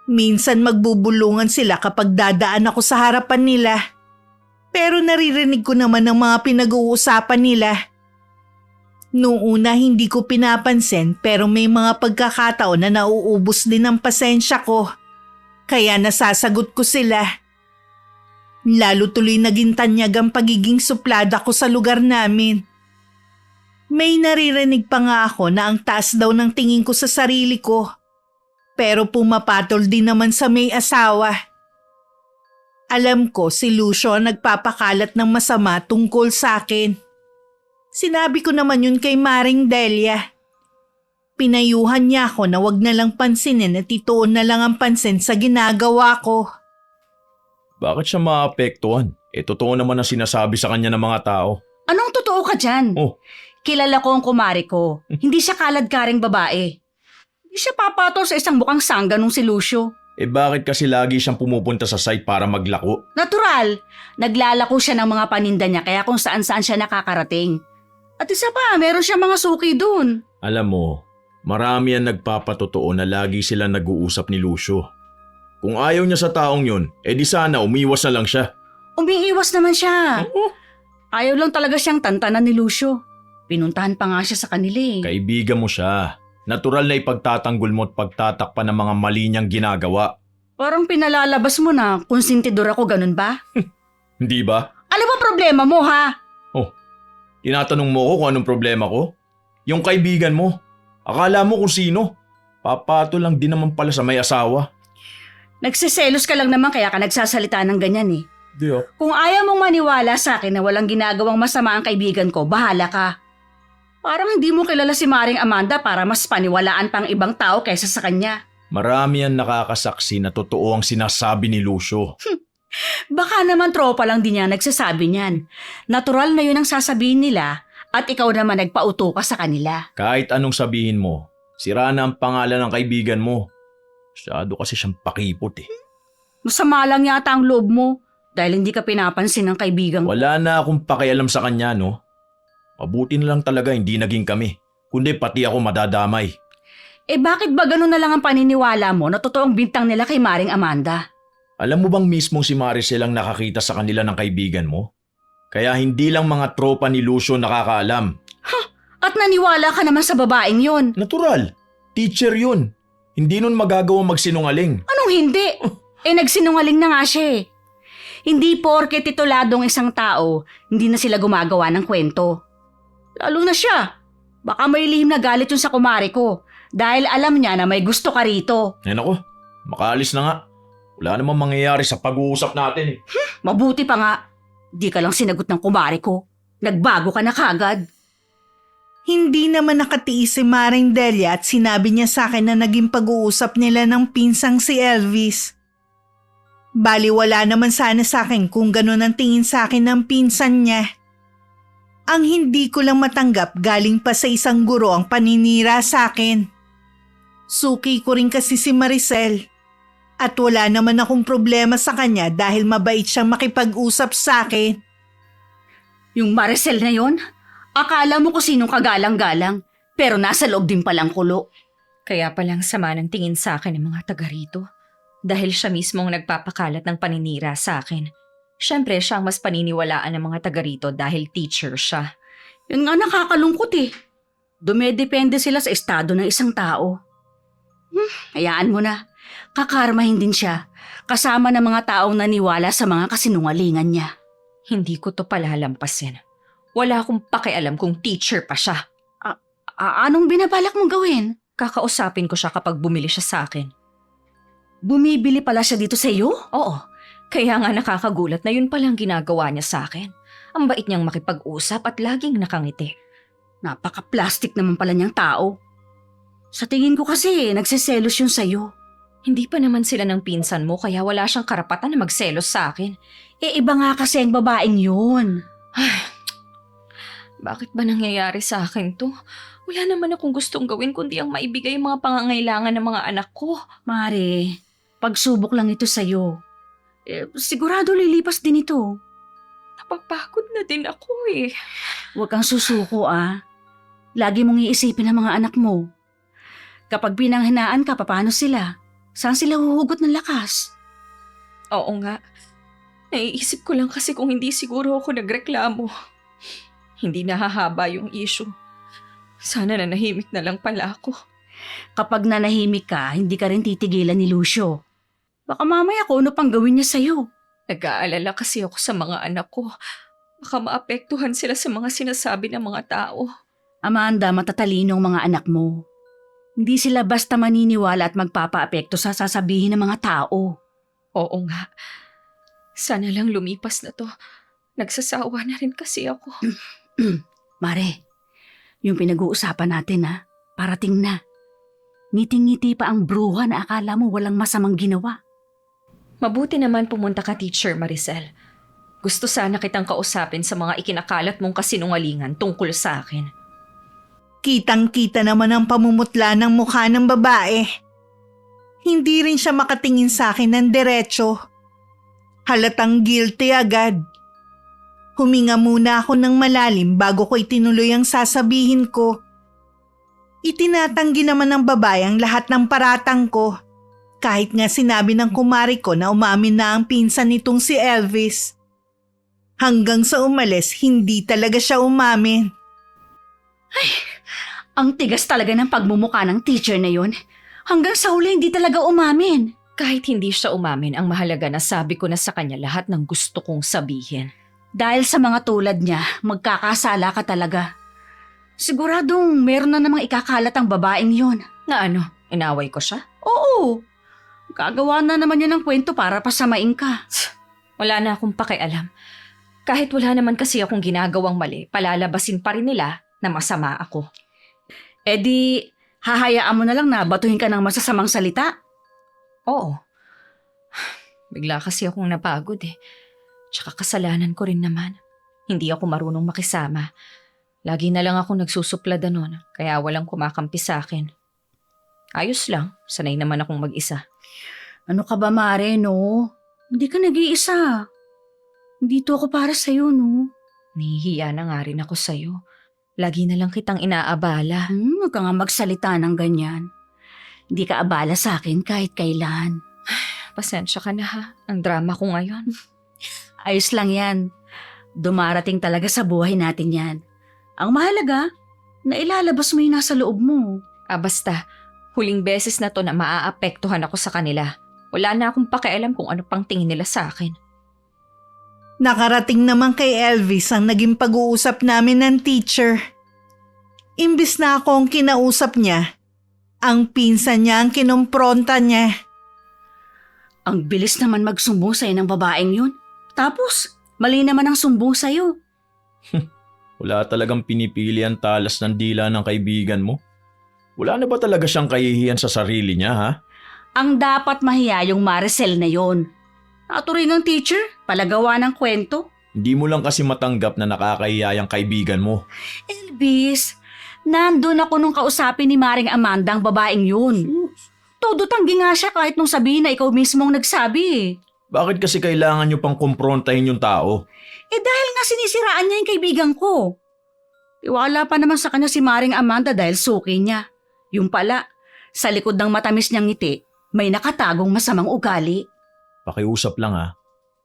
Minsan magbubulungan sila kapag dadaan ako sa harapan nila. Pero naririnig ko naman ang mga pinag-uusapan nila. Noong una hindi ko pinapansin pero may mga pagkakataon na nauubos din ang pasensya ko. Kaya nasasagot ko sila. Lalo tuloy naging tanyag ang pagiging suplada ko sa lugar namin. May naririnig pa nga ako na ang taas daw ng tingin ko sa sarili ko. Pero pumapatol din naman sa may asawa. Alam ko si Lucio ang nagpapakalat ng masama tungkol sa akin. Sinabi ko naman yun kay Maring Delia. Pinayuhan niya ako na wag na lang pansinin at ituon na lang ang pansin sa ginagawa ko. Bakit siya maapektuhan? Totoo naman ang sinasabi sa kanya ng mga tao. Anong totoo ka dyan? Oh. Kilala ko ang kumari ko. Hindi siya kaladkaring babae. Hindi siya papatol sa isang mukhang sangga nung si Lucio. Bakit kasi lagi siyang pumupunta sa site para maglako? Natural. Naglalako siya ng mga paninda niya kaya kung saan-saan siya nakakarating. At isa pa, meron siya mga suki dun. Alam mo, marami ang nagpapatotoo na lagi sila nag-uusap ni Lucio. Kung ayaw niya sa taong yun, di sana umiwas na lang siya. Umiiwas naman siya. Ayaw lang talaga siyang tantanan ni Lucio. Pinuntahan pa nga siya sa kanila eh. Kaibigan mo siya. Natural na ipagtatanggol mo at pagtatakpan ng mga mali niyang ginagawa. Parang pinalalabas mo na kung sintidor ako, ganun ba? Hindi ba? Ano ba problema mo ha? Tinatanong mo ko kung anong problema ko? Yung kaibigan mo. Akala mo kung sino? Papato lang din naman pala sa may asawa. Nagsiselos ka lang naman kaya ka nagsasalita ng ganyan eh. Di oh. Kung ayaw mong maniwala sa akin na walang ginagawang masama ang kaibigan ko, bahala ka. Parang hindi mo kilala si Maring Amanda para mas paniwalaan pang ibang tao kaysa sa kanya. Marami ang nakakasaksi na totoo ang sinasabi ni Lucio. Baka naman tropa lang din niya nagsasabi niyan. Natural na yun ang sasabihin nila at ikaw naman nagpauto ka sa kanila. Kahit anong sabihin mo, sira na ang pangalan ng kaibigan mo. Masyado kasi siyang pakipot eh. Masama lang yata ang loob mo dahil hindi ka pinapansin ng kaibigan ko. Wala na akong pakialam sa kanya, no? Mabuti na lang talaga hindi naging kami. Kundi pati ako madadamay. Bakit ba ganun na lang ang paniniwala mo na totoong bintang nila kay Maring Amanda? Alam mo bang mismong si Maricel ang nakakita sa kanila ng kaibigan mo? Kaya hindi lang mga tropa ni Lucio nakakaalam. At naniwala ka naman sa babaeng yun. Natural. Teacher yun. Hindi nun magagawa magsinungaling. Anong hindi? Nagsinungaling na nga siya eh. Hindi porke tituladong isang tao, hindi na sila gumagawa ng kwento. Lalo na siya. Baka may lihim na galit yun sa kumari ko dahil alam niya na may gusto ka rito. Nako, makaalis na nga. Wala namang mangyayari sa pag-uusap natin eh. Mabuti pa nga. Di ka lang sinagot ng kumari ko. Nagbago ka na kagad. Hindi naman nakatiis si Maring Delia at sinabi niya sa akin na naging pag-uusap nila ng pinsang si Elvis. Bali wala naman sana sa akin kung ganun ang tingin sa akin ng pinsan niya. Ang hindi ko lang matanggap galing pa sa isang guro ang paninira sa akin. Suki ko rin kasi si Maricel. At wala naman akong problema sa kanya dahil mabait siyang makipag-usap sa akin. Yung Maricel na yon, akala mo kung sinong kagalang-galang, pero nasa loob din palang kulo. Kaya palang sama ng tingin sa akin ng mga taga rito. Dahil siya mismo ang nagpapakalat ng paninira sa akin. Siyempre, siya ang mas paniniwalaan ng mga taga rito dahil teacher siya. Yun nga nakakalungkot eh. Dumedepende sila sa estado ng isang tao. Hayaan mo na. Kakarmahin din siya. Kasama ng mga taong naniwala sa mga kasinungalingan niya. Hindi ko to palalampasin. Wala akong pakialam kung teacher pa siya. Anong binabalak mong gawin? Kakausapin ko siya kapag bumili siya sa akin. Bumibili pala siya dito sa iyo? Oo, kaya nga nakakagulat na yun palang ginagawa niya sa akin. Ang bait niyang makipag-usap at laging nakangiti. Napaka-plastic naman pala niyang tao. Sa tingin ko kasi, nagseselos yun sa'yo. Hindi pa naman sila ng pinsan mo kaya wala siyang karapatan na magselos sa akin. Iba nga kasi ang babaeng yun. Bakit ba nangyayari sa akin to? Wala naman akong gustong gawin kundi ang maibigay ang mga pangangailangan ng mga anak ko. Mare, pagsubok lang ito sa'yo. Sigurado lilipas din ito. Napapagod na din ako eh. Huwag kang susuko Lagi mong iisipin ang mga anak mo. Kapag pinanghinaan ka, paano sila? Saan sila huhugot ng lakas? Oo nga. Naiisip ko lang kasi kung hindi siguro ako nagreklamo. Hindi nahahaba yung issue. Sana nanahimik na lang pala ako. Kapag nanahimik ka, hindi ka rin titigilan ni Lucio. Baka mamaya kung ano pang gawin niya sa'yo. Nag-aalala kasi ako sa mga anak ko. Baka maapektuhan sila sa mga sinasabi ng mga tao. Amanda, matatalino ang mga anak mo. Hindi sila basta maniniwala at magpapaapekto sa sasabihin ng mga tao. Oo nga. Sana lang lumipas na to. Nagsasawa na rin kasi ako. Mare, yung pinag-uusapan natin parating na. Ngiting-ngiti pa ang bruha na akala mo walang masamang ginawa. Mabuti naman pumunta ka, Teacher Maricel. Gusto sana kitang kausapin sa mga ikinakalat mong kasinungalingan tungkol sa akin. Kitang-kita naman ang pamumutla ng mukha ng babae. Hindi rin siya makatingin sa akin ng diretso. Halatang guilty agad. Huminga muna ako ng malalim bago ko itinuloy ang sasabihin ko. Itinatanggi naman ng babae ang lahat ng paratang ko. Kahit nga sinabi ng kumari ko na umamin na ang pinsan nitong si Elvis. Hanggang sa umalis, hindi talaga siya umamin. Ang tigas talaga ng pagmumukha ng teacher na yon. Hanggang sa huli hindi talaga umamin. Kahit hindi siya umamin, ang mahalaga na sabi ko na sa kanya lahat ng gusto kong sabihin. Dahil sa mga tulad niya, magkakasala ka talaga. Siguradong meron na namang ikakalat ang babaeng yon. Na ano, inaway ko siya? Oo. Gagawa na naman yan ng kwento para pasamain ka. Wala na akong pakialam. Kahit wala naman kasi akong ginagawang mali, palalabasin pa rin nila na masama ako. Hahayaan mo na lang na batuhin ka ng masasamang salita? Oo. Bigla kasi akong napagod eh. Tsaka kasalanan ko rin naman. Hindi ako marunong makisama. Lagi na lang ako nagsusuplada nun, kaya walang kumakampi sa akin. Ayos lang, sanay naman akong mag-isa. Ano ka ba, Mare, no? Hindi ka nag-iisa. Dito ako para sa'yo, no? Nahihiya na nga rin ako sa'yo. Lagi na lang kitang inaabala. Huwag ka nga magsalita ng ganyan. Hindi ka abala sa akin kahit kailan. Pasensya ka na ha, ang drama ko ngayon. Ayos lang yan. Dumarating talaga sa buhay natin yan. Ang mahalaga, na ilalabas mo yung nasa loob mo. Basta, huling beses na to na maaapektuhan ako sa kanila. Wala na akong pakialam kung ano pang tingin nila sa akin. Nakarating naman kay Elvis ang naging pag-uusap namin ng teacher. Imbis na ako ang kinausap niya, ang pinsan niya ang kinumpronta niya. Ang bilis naman magsumbong sa'yo ng babaeng yun. Tapos, mali naman ang sumbong sa'yo. Wala talagang pinipili ang talas ng dila ng kaibigan mo. Wala na ba talaga siyang kahihiyan sa sarili niya, ha? Ang dapat mahiya yung Maricel na yon. Natuloy ng teacher, palagawa ng kwento. Hindi mo lang kasi matanggap na nakakahiya yung kaibigan mo. Elvis, nandun ako nung kausapin ni Maring Amanda ang babaeng yun. Todo tanggi nga siya kahit nung sabihin na ikaw mismo ang nagsabi. Bakit kasi kailangan nyo pang kumprontahin yung tao? Dahil nga sinisiraan niya yung kaibigan ko. Iwala pa naman sa kanya si Maring Amanda dahil suki niya. Yung pala, sa likod ng matamis niyang ngiti, may nakatagong masamang ugali. Pakiusap lang ha.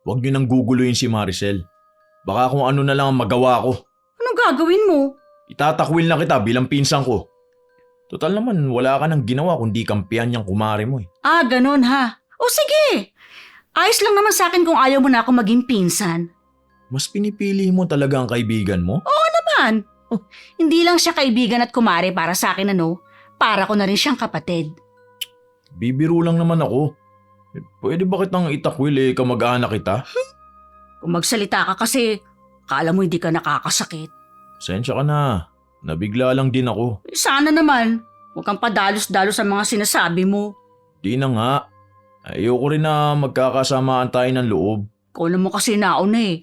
Huwag nyo nang guguluhin si Maricel. Baka kung ano na lang ang magawa ko. Anong gagawin mo? Itatakwil na kita bilang pinsan ko. Total naman, wala ka nang ginawa kundi kampihan niyang kumare mo eh. Ganon ha. O sige, ayos lang naman sa akin kung ayaw mo na ako maging pinsan. Mas pinipili mo talaga ang kaibigan mo? Naman, hindi lang siya kaibigan at kumare para sa akin para ko na rin siyang kapatid. Bibiro lang naman ako. Pwede ba kitang itakwil kamag-anak kita? Kung magsalita ka kasi, kala mo hindi ka nakakasakit. Sensya ka na. Nabigla lang din ako. Sana naman, huwag kang padalos-dalos sa mga sinasabi mo. Di na nga. Ayoko rin na magkakasamaan tayo ng loob. Ikaw naman kasi nauna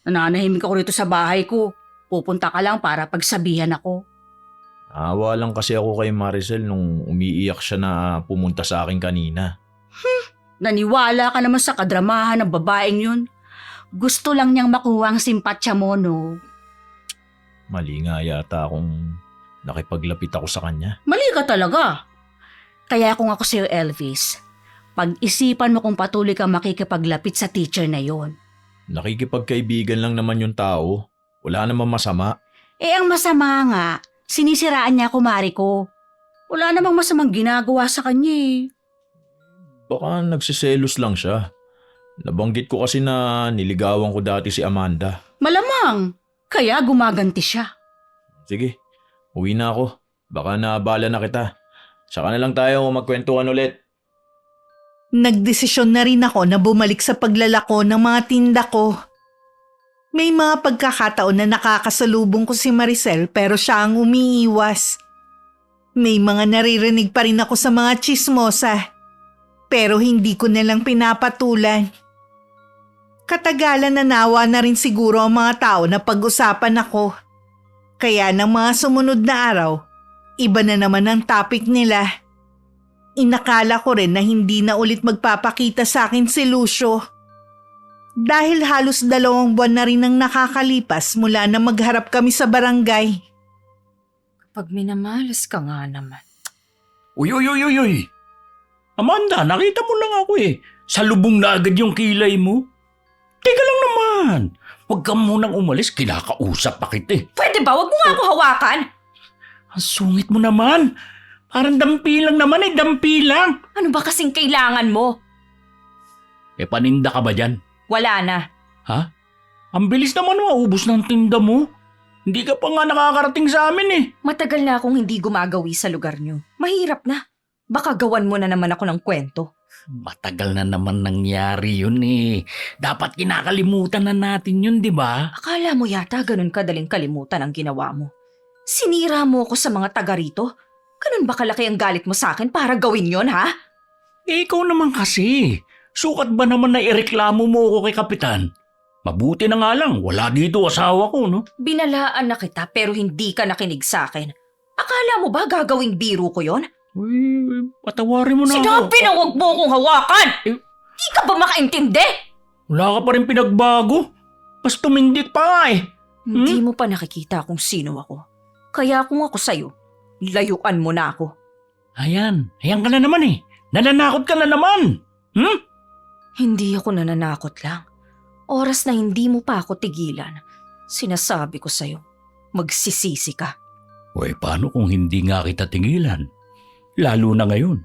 Nananahimik ako rito sa bahay ko. Pupunta ka lang para pagsabihan ako. Awa lang kasi ako kay Maricel nung umiiyak siya na pumunta sa akin kanina. Naniwala ka naman sa kadramahan ng babaeng yun. Gusto lang niyang makuha ang simpatsya mo, no? Mali nga yata akong nakipaglapit ako sa kanya. Mali ka talaga. Kaya kung ako sa'yo, Elvis, pag-isipan mo kung patuloy kang makikipaglapit sa teacher na yon. Nakikipagkaibigan lang naman yung tao. Wala namang masama. Ang masama nga, sinisiraan niya kumari ko. Wala namang masamang ginagawa sa kanya Baka nagsiselos lang siya. Nabanggit ko kasi na niligawan ko dati si Amanda. Malamang, kaya gumaganti siya. Sige, uwi na ako. Baka naabala na kita. Saka na lang tayo magkwentuhan ulit. Nagdesisyon na rin ako na bumalik sa paglalako ng mga tinda ko. May mga pagkakataon na nakakasalubong ko si Maricel pero siya ang umiiwas. May mga naririnig pa rin ako sa mga tsismosa pero hindi ko nalang pinapatulan. Katagalan na nawa na rin siguro ang mga tao na pag-usapan ako. Kaya ng mga sumunod na araw, iba na naman ang topic nila. Inakala ko rin na hindi na ulit magpapakita sa akin si Lucio. Dahil halos 2 buwan na rin ang nakakalipas mula na magharap kami sa barangay. Pag minamalas ka nga naman. Uy! Amanda, nakita mo lang ako Salubong na agad yung kilay mo. Teka lang naman. Huwag ka munang umalis, kinakausap pa kita Pwede ba? Huwag mo nga ako hawakan! Ang sungit mo naman. Parang dampi lang naman dampi lang. Ano ba kasing kailangan mo? Paninda ka ba dyan? Wala na. Ha? Ang bilis naman maubos ng tinda mo. Hindi ka pa nga nakakarating sa amin Matagal na akong hindi gumagawi sa lugar niyo. Mahirap na. Baka gawan mo na naman ako ng kwento. Matagal na naman nangyari yun Dapat kinakalimutan na natin yun, di ba? Akala mo yata ganun kadaling kalimutan ang ginawa mo. Sinira mo ako sa mga taga rito. Ganun ba kalaki ang galit mo sa akin para gawin yon, ha? Ikaw naman kasi. Sukat ba naman na ireklamo mo ako kay Kapitan? Mabuti na nga lang, wala dito asawa ko, no? Binalaan na kita pero hindi ka nakinig sa akin. Akala mo ba gagawing biro ko yon? Uy, patawarin mo na Sinabi na huwag mo akong hawakan! Di ka ba makaintindi? Wala ka pa rin pinagbago. Mas tumindik pa nga Hindi mo pa nakikita kung sino ako. Kaya kung ako sa'yo, layuan mo na ako. Ayan ka na naman Nananakot ka na naman. Hindi ako nananakot lang. Oras na hindi mo pa ako tigilan. Sinasabi ko sa'yo, magsisisi ka. Uy, paano kung hindi nga kita tingilan? Lalo na ngayon.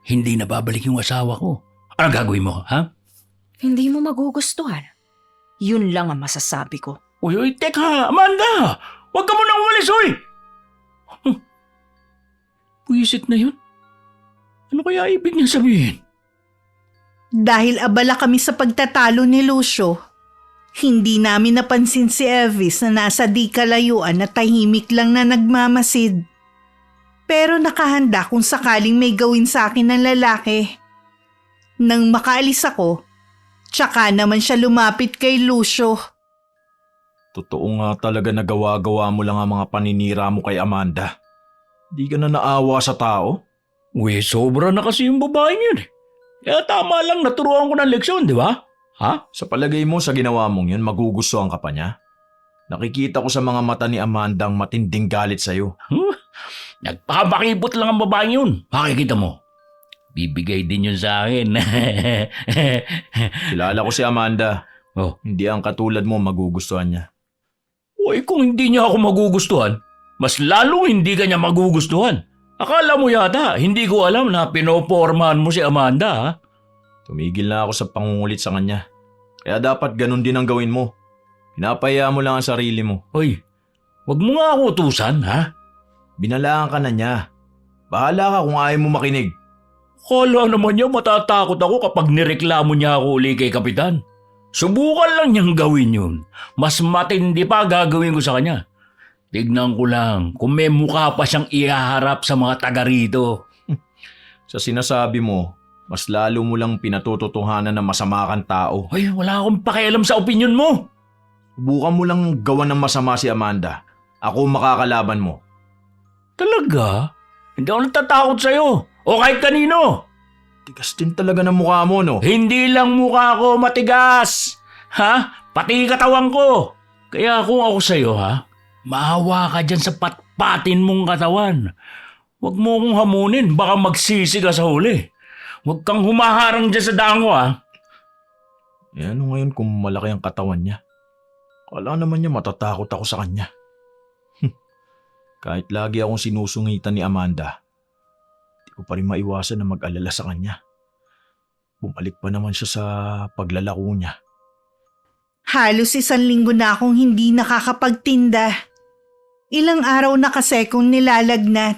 Hindi na babalik yung asawa ko. Ano gagawin mo, ha? Hindi mo magugustuhan. Yun lang ang masasabi ko. Uy, teka, Amanda! Huwag ka munang umalis, Puwisit na yun. Ano kaya ibig niya sabihin? Dahil abala kami sa pagtatalo ni Lucio, hindi namin napansin si Elvis na nasa di kalayuan na tahimik lang na nagmamasid. Pero nakahanda kung sakaling may gawin sa akin ng lalaki. Nang makaalis ako, tsaka naman siya lumapit kay Lucio. Totoo nga talaga na gawa-gawa mo lang ang mga paninira mo kay Amanda. Di ka na naawa sa tao? Uy, sobra na kasi yung babaeng yun. Kaya tama lang naturuan ko ng leksyon, di ba? Ha? Sa palagay mo sa ginawa mong yun, magugustuhan ka pa niya? Nakikita ko sa mga mata ni Amanda ang matinding galit sa'yo. Nagpapakipot lang ang babaeng yun. Makikita mo. Bibigay din yun sa akin. Kilala ko si Amanda. Oh. Hindi ang katulad mo magugustuhan niya. Uy, kung hindi niya ako magugustuhan, mas lalong hindi ka niya magugustuhan. Akala mo yata, hindi ko alam na pinopormahan mo si Amanda, ha? Tumigil na ako sa pangungulit sa kanya. Kaya dapat ganun din ang gawin mo. Pinapaya mo lang ang sarili mo. Uy, wag mo nga ako utusan, ha? Binalaan ka na niya. Bahala ka kung ayaw mo makinig. Kala naman niya matatakot ako kapag nireklamo niya ako uli kay Kapitan. Subukan lang niyang gawin yun. Mas matindi pa gagawin ko sa kanya. Tignan ko lang kung may mukha pa siyang ihaharap sa mga taga rito. Sa sinasabi mo, mas lalo mo lang pinatututuhanan na masama kang tao. Ay, wala akong pakialam sa opinion mo. Subukan mo lang gawan ng masama si Amanda. Ako makakalaban mo. Talaga? Hindi ako natatakot sa'yo. O kahit kanino. Tigas din talaga ng mukha mo, no? Hindi lang mukha ko matigas. Ha? Pati katawan ko. Kaya kung ako sa'yo, ha? Maawa ka dyan sa patpatin mong katawan. Huwag mo akong hamunin. Baka magsisi ka sa huli. Huwag kang humaharang dyan sa daan ko, ha? Eh ano ngayon kung malaki ang katawan niya? Kala naman niya matatakot ako sa kanya. Kahit lagi akong sinusungitan ni Amanda, di ko pa rin maiwasan na mag-alala sa kanya. Bumalik pa naman siya sa paglalako niya. Halos 1 linggo na akong hindi nakakapagtinda. Ilang araw na kasi kong nilalagnat.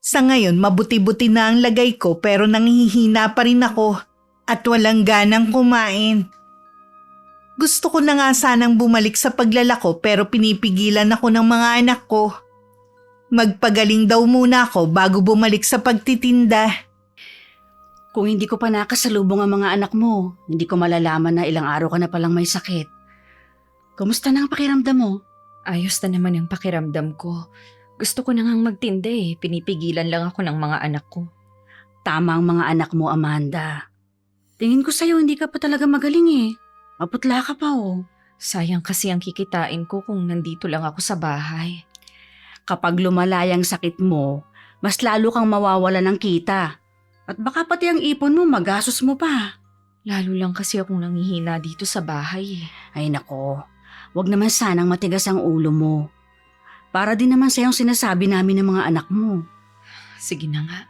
Sa ngayon, mabuti-buti na ang lagay ko pero nanghihina pa rin ako at walang ganang kumain. Gusto ko na nga sanang bumalik sa paglalako pero pinipigilan ako ng mga anak ko. Magpagaling daw muna ako bago bumalik sa pagtitinda. Kung hindi ko pa nakasalubong ang mga anak mo, hindi ko malalaman na ilang araw ka na palang may sakit. Kumusta na ang pakiramdam mo? Ayos na naman ang pakiramdam ko. Gusto ko na ngang magtinda eh. Pinipigilan lang ako ng mga anak ko. Tama ang mga anak mo, Amanda. Tingin ko sa'yo hindi ka pa talaga magaling eh. Maputla ka pa oh. Sayang kasi ang kikitain ko kung nandito lang ako sa bahay. Kapag lumalayang sakit mo, mas lalo kang mawawala ng kita. At baka pati ang ipon mo magastos mo pa. Lalo lang kasi akong nangihina dito sa bahay eh. Ay nako, wag naman sanang matigas ang ulo mo. Para din naman sa'yong sinasabi namin ng mga anak mo. Sige na nga,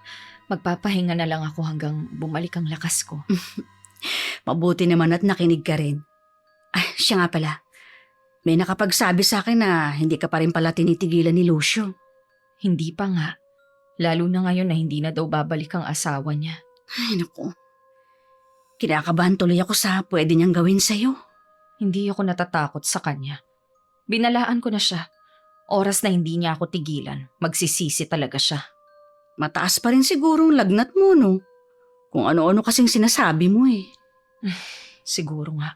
magpapahinga na lang ako hanggang bumalik ang lakas ko. Mabuti naman at nakinig ka rin. Ay, siya nga pala. May nakapagsabi sa akin na hindi ka pa rin pala tinitigilan ni Lucio. Hindi pa nga. Lalo na ngayon na hindi na daw babalik ang asawa niya. Ay naku, kinakabahan tuloy ako sa pwede niyang gawin sa'yo. Hindi ako natatakot sa kanya. Binalaan ko na siya. Oras na hindi niya ako tigilan, magsisisi talaga siya. Mataas pa rin siguro ang lagnat mo, no? Kung ano-ano kasing sinasabi mo eh. Siguro nga.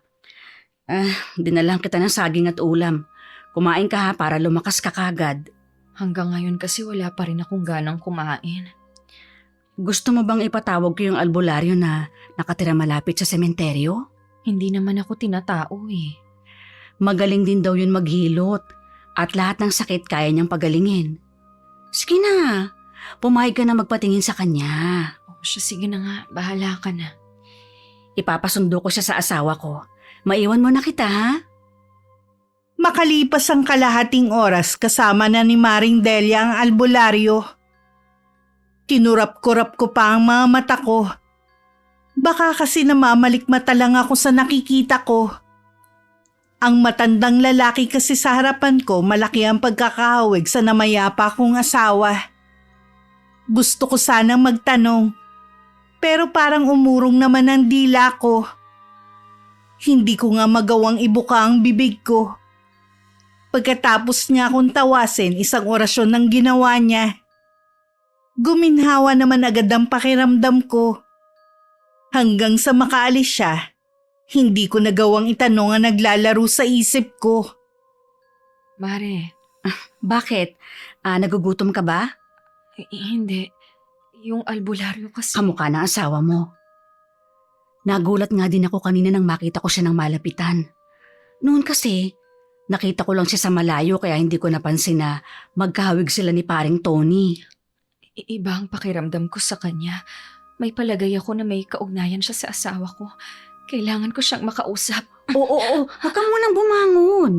Dinalang kita ng saging at ulam. Kumain ka ha para lumakas ka kagad. Hanggang ngayon kasi wala pa rin akong ganang kumain. Gusto mo bang ipatawag ko yung albularyo na nakatira malapit sa sementeryo? Hindi naman ako tinatao eh. Magaling din daw yun maghilot. At lahat ng sakit kaya niyang pagalingin. Sige na, pumayag ka na magpatingin sa kanya. Oh, siya, sige na nga, bahala ka na. Ipapasundo ko siya sa asawa ko. Maiwan mo na kita ha? Makalipas ang kalahating oras kasama na ni Maring Delia ang albularyo. Tinurap-kurap ko pa ang mga mata ko. Baka kasi namamalikmata lang ako sa nakikita ko. Ang matandang lalaki kasi sa harapan ko malaki ang pagkakahawig sa namayapa kong asawa. Gusto ko sanang magtanong, pero parang umurong naman ang dila ko. Hindi ko nga magawang ibuka ang bibig ko. Pagkatapos niya akong tawasin, isang orasyon ang ginawa niya. Guminhawa naman agad ang pakiramdam ko. Hanggang sa makaalis siya, hindi ko nagawang itanong ang naglalaro sa isip ko. Mare, Bakit? Nagugutom ka ba? hindi. Yung albularyo kasi. Kamukha ng asawa mo. Nagulat nga din ako kanina nang makita ko siya ng malapitan. Noon kasi, nakita ko lang siya sa malayo kaya hindi ko napansin na magkahawig sila ni paring Tony. Iba ang pakiramdam ko sa kanya. May palagay ako na may kaugnayan siya sa asawa ko. Kailangan ko siyang makausap. Oo, huwag ka munang bumangon.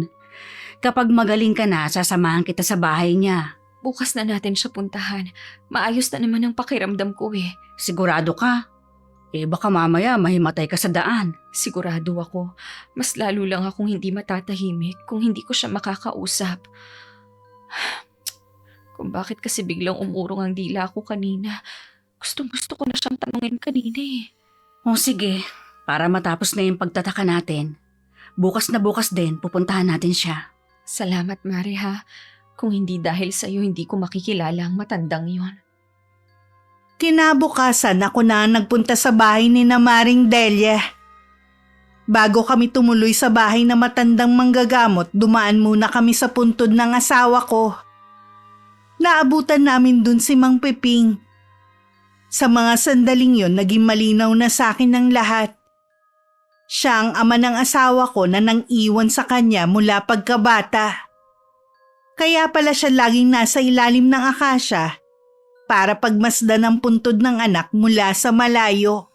Kapag magaling ka na, sasamahan kita sa bahay niya. Bukas na natin siya puntahan. Maayos na naman ang pakiramdam ko eh. Sigurado ka? Baka mamaya mahimatay ka sa daan. Sigurado ako. Mas lalo lang akong hindi matatahimik kung hindi ko siya makakausap. Kung bakit kasi biglang umurong ang dila ko kanina. Gustong-gusto ko na siyang tanungin kanina eh. O sige, para matapos na yung pagtataka natin. Bukas na bukas din, pupuntahan natin siya. Salamat, Mare ha. Kung hindi dahil sa'yo, hindi ko makikilala ang matandang yon. Kinabukasan ako na nagpunta sa bahay ni na Maring Delia. Bago kami tumuloy sa bahay na matandang manggagamot, dumaan muna kami sa puntod ng asawa ko. Naabutan namin dun si Mang Piping. Sa mga sandaling yon, naging malinaw na sa akin ng lahat. Siya ang ama ng asawa ko na nang iwan sa kanya mula pagkabata. Kaya pala siya laging nasa ilalim ng akasya para pagmasdan ang puntod ng anak mula sa malayo.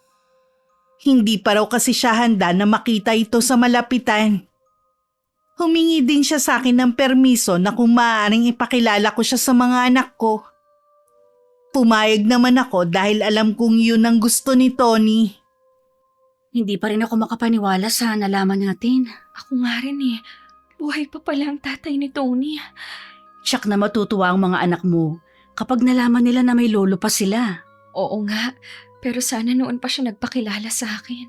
Hindi pa raw kasi siya handa na makita ito sa malapitan. Humingi din siya sa akin ng permiso na kung maaaring ipakilala ko siya sa mga anak ko. Pumayag naman ako dahil alam kong yun ang gusto ni Tony. Hindi pa rin ako makapaniwala sa nalaman natin. Ako nga rin eh. Buhay pa pala ang tatay ni Tony. Tiyak na matutuwa ang mga anak mo kapag nalaman nila na may lolo pa sila. Oo nga, pero sana noon pa siya nagpakilala sa akin.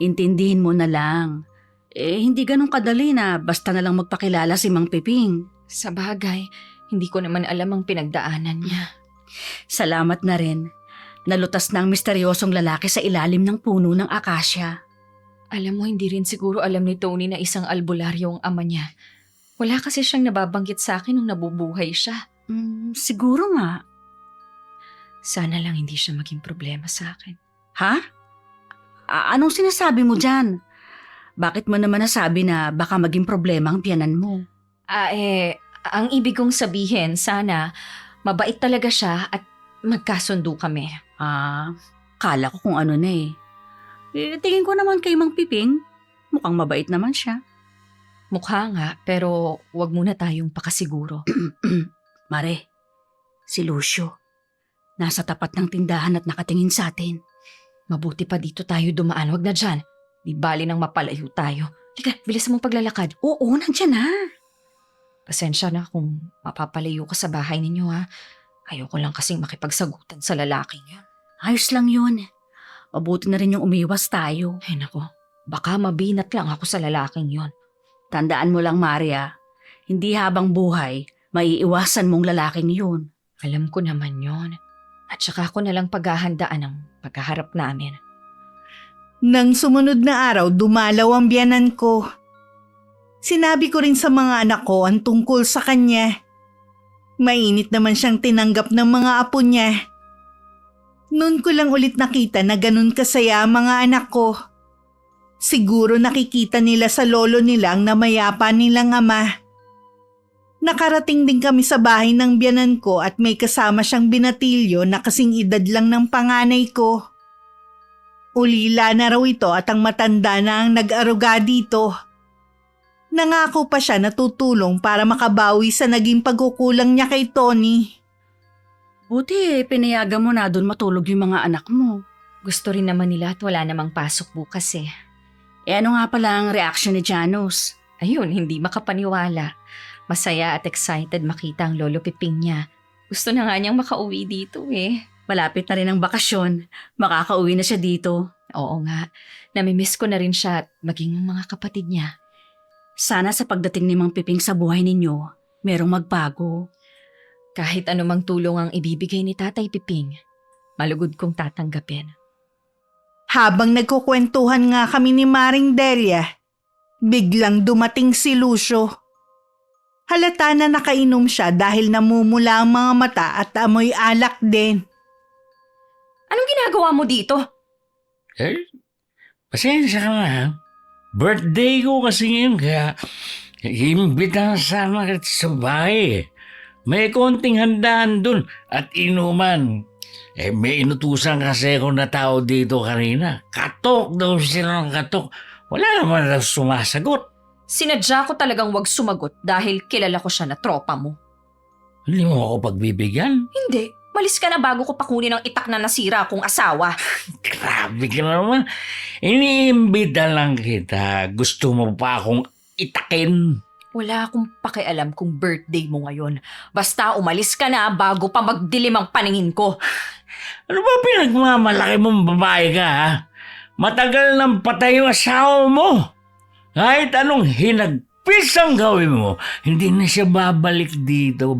Intindihin mo na lang. Hindi ganun kadali na basta na lang magpakilala si Mang Piping. Sa bagay, hindi ko naman alam ang pinagdaanan niya. Salamat na rin. Nalutas na ang misteryosong lalaki sa ilalim ng puno ng akasya. Alam mo, hindi rin siguro alam ni Tony na isang albularyo ang ama niya. Wala kasi siyang nababanggit sa akin nung nabubuhay siya. Siguro nga. Sana lang hindi siya maging problema sa akin. Ha? Anong sinasabi mo dyan? Bakit mo naman nasabi na baka maging problema ang biyanan mo? Ang ibig kong sabihin, sana mabait talaga siya at magkasundo kami. Kala ko kung ano na eh. Tingin ko naman kay Mang Piping. Mukhang mabait naman siya. Mukha nga, pero wag muna tayong pakasiguro. Mare, si Lucio. Nasa tapat ng tindahan at nakatingin sa atin. Mabuti pa dito tayo dumaan, wag na dyan. Di bali nang mapalayo tayo. Lika, bilis mong paglalakad. Oo, nandyan na. Pasensya na kung mapapalayo ka sa bahay ninyo ha. Ayoko lang kasing makipagsagutan sa lalaking yan. Ayos lang yun. Mabuti na rin yung umiwas tayo. Ay nako, baka mabinat lang ako sa lalaking yon. Tandaan mo lang, Maria, hindi habang buhay, maiiwasan mong lalaking yun. Alam ko naman yon. At saka ko nalang paghahandaan ang pagkaharap namin. Nang sumunod na araw, dumalaw ang biyanan ko. Sinabi ko rin sa mga anak ko ang tungkol sa kanya. Mainit naman siyang tinanggap ng mga apo niya. Noon ko lang ulit nakita na ganun kasaya ang mga anak ko. Siguro nakikita nila sa lolo nila ang namayapa nilang ama. Nakarating din kami sa bahay ng biyanan ko at may kasama siyang binatilyo na kasing edad lang ng panganay ko. Ulila na raw ito at ang matanda na ang nag-aruga dito. Nangako pa siya na tutulong para makabawi sa naging pagkukulang niya kay Tony. Buti, pinayagan mo na doon matulog yung mga anak mo. Gusto rin naman nila at wala namang pasok bukas eh. Ano nga pala ang reaction ni Janos? Ayun, hindi makapaniwala. Masaya at excited makita ang lolo Piping niya. Gusto na nga niyang makauwi dito eh. Malapit na rin ang bakasyon. Makakauwi na siya dito. Oo nga, namimiss ko na rin siya at maging ang mga kapatid niya. Sana sa pagdating ni Mang Piping sa buhay ninyo, merong magbago. Kahit anumang tulong ang ibibigay ni Tatay Piping, malugod kong tatanggapin. Habang nagkukwentuhan nga kami ni Maring Delia, biglang dumating si Lucio. Halata na nakainom siya dahil namumula ang mga mata at amoy alak din. Anong ginagawa mo dito? Eh, pasensya ka na ha. Birthday ko kasi ngayon kaya imbitahan sana kita sa bahay. May konting handaan dun at inuman. May inutusan kasi ako na tao dito kanina. Katok daw sila ng katok. Wala naman daw sumasagot. Sinadya ko talagang wag sumagot dahil kilala ko siya na tropa mo. Hindi mo ako pagbibigyan? Hindi. Malis ka na bago ko pakunin ang itak na nasira kong asawa. Grabe ka naman. Iniimbita lang kita. Gusto mo pa akong itakin? Wala akong pakialam kung birthday mo ngayon. Basta umalis ka na bago pa magdilim ang paningin ko. Ano ba pinagmamalaki mong babae ka ha? Matagal nang patay yung asawa mo. Kahit anong hinagpis ang gawin mo, hindi na siya babalik dito.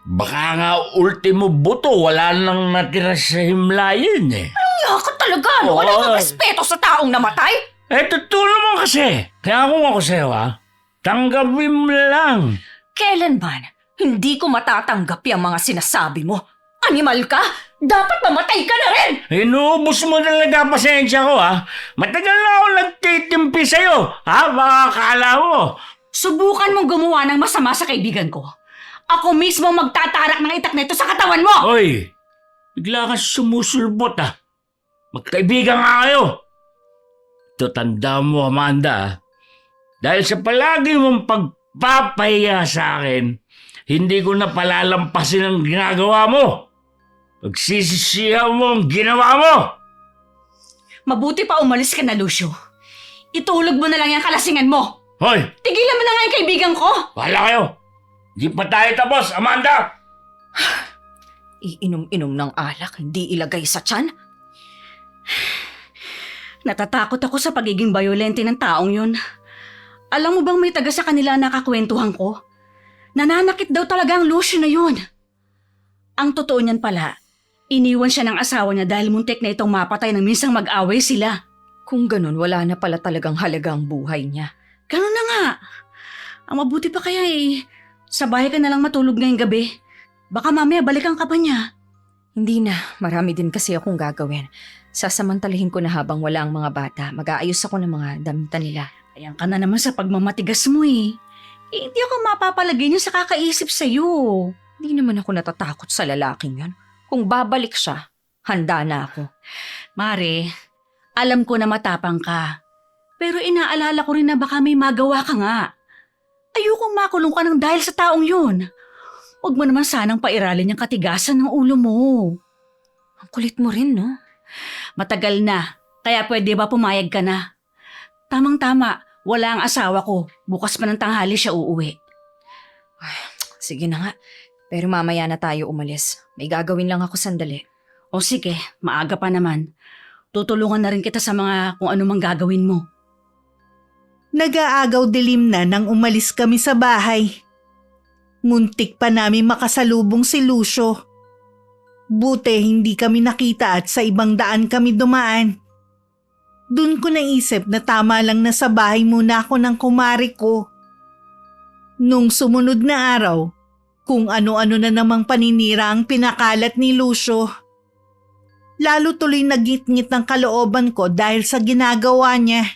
Baka nga ultimo buto, wala nang natira sa himlayan eh. Kaya ka talaga, no? Wala kang respeto sa taong namatay? Totoo naman kasi. Kaya kung ako sa'yo ha, tanggapin mo lang. Kailanman, hindi ko matatanggap yung mga sinasabi mo. Animal ka? Dapat mamatay ka na rin! Inuubos mo talaga pasensya ko ha. Matagal na ako nagtitimpi sa'yo. Ha? Baka akala mo. Subukan mong gumawa ng masama sa kaibigan ko. Ako mismo magtatarak ng itak na ito sa katawan mo! Hoy, bigla kang sumusulbot ha. Magkaibigan nga kayo. Ito, tanda mo Amanda ha. Dahil sa palagi mong pagpapahiya sa akin, hindi ko na palalampasin ang ginagawa mo. Pagsisisihan mo ang ginawa mo. Mabuti pa umalis ka na, Lucio. Itulog mo na lang yung kalasingan mo. Hoy, Tigilan mo na nga yung kaibigan ko. wala kayo. Di pa tayo tapos, Amanda. Iinom-inom ng alak, hindi ilagay sa tiyan? Natatakot ako sa pagiging violente ng taong yun. Alam mo bang may taga sa kanila nakakwentuhan ko? Nananakit daw talaga ang Lucio na yun. Ang totoo niyan pala, iniwan siya ng asawa niya dahil muntik na itong mapatay nang minsang mag-away sila. Kung ganun, wala na pala talagang halaga ang buhay niya. Ganun na nga. Ang mabuti pa kaya sa bahay ka na lang matulog ngayong gabi. Baka mamaya balikan ka pa niya. Hindi na, marami din kasi akong gagawin. Sasamantalahin ko na habang wala ang mga bata. Mag-aayos ako ng mga damitan nila. Ayan ka na naman sa pagmamatigas mo hindi ako mapapalagay niya sa kakaisip sa'yo. Hindi naman ako natatakot sa lalaking yan. Kung babalik siya, handa na ako. Mare, alam ko na matapang ka. Pero inaalala ko rin na baka may magawa ka nga. Ayokong makulong ka ng dahil sa taong yun. Huwag mo naman sanang pairalin yung katigasan ng ulo mo. Ang kulit mo rin, no? Matagal na, kaya pwede ba pumayag ka na? Tamang-tama, wala ang asawa ko. Bukas pa ng tanghali siya uuwi. Sige na nga. Pero mamaya na tayo umalis. May gagawin lang ako sandali. O sige, maaga pa naman. Tutulungan na rin kita sa mga kung ano mang gagawin mo. Nag-aagaw dilim na nang umalis kami sa bahay. Muntik pa namin makasalubong si Lucio. Buti hindi kami nakita at sa ibang daan kami dumaan. Doon ko naisip na tama lang na sa bahay muna ako ng kumari ko. Nung sumunod na araw, kung ano-ano na namang paninira ang pinakalat ni Lucio. Lalo tuloy nagit-ngit ng kalooban ko dahil sa ginagawa niya.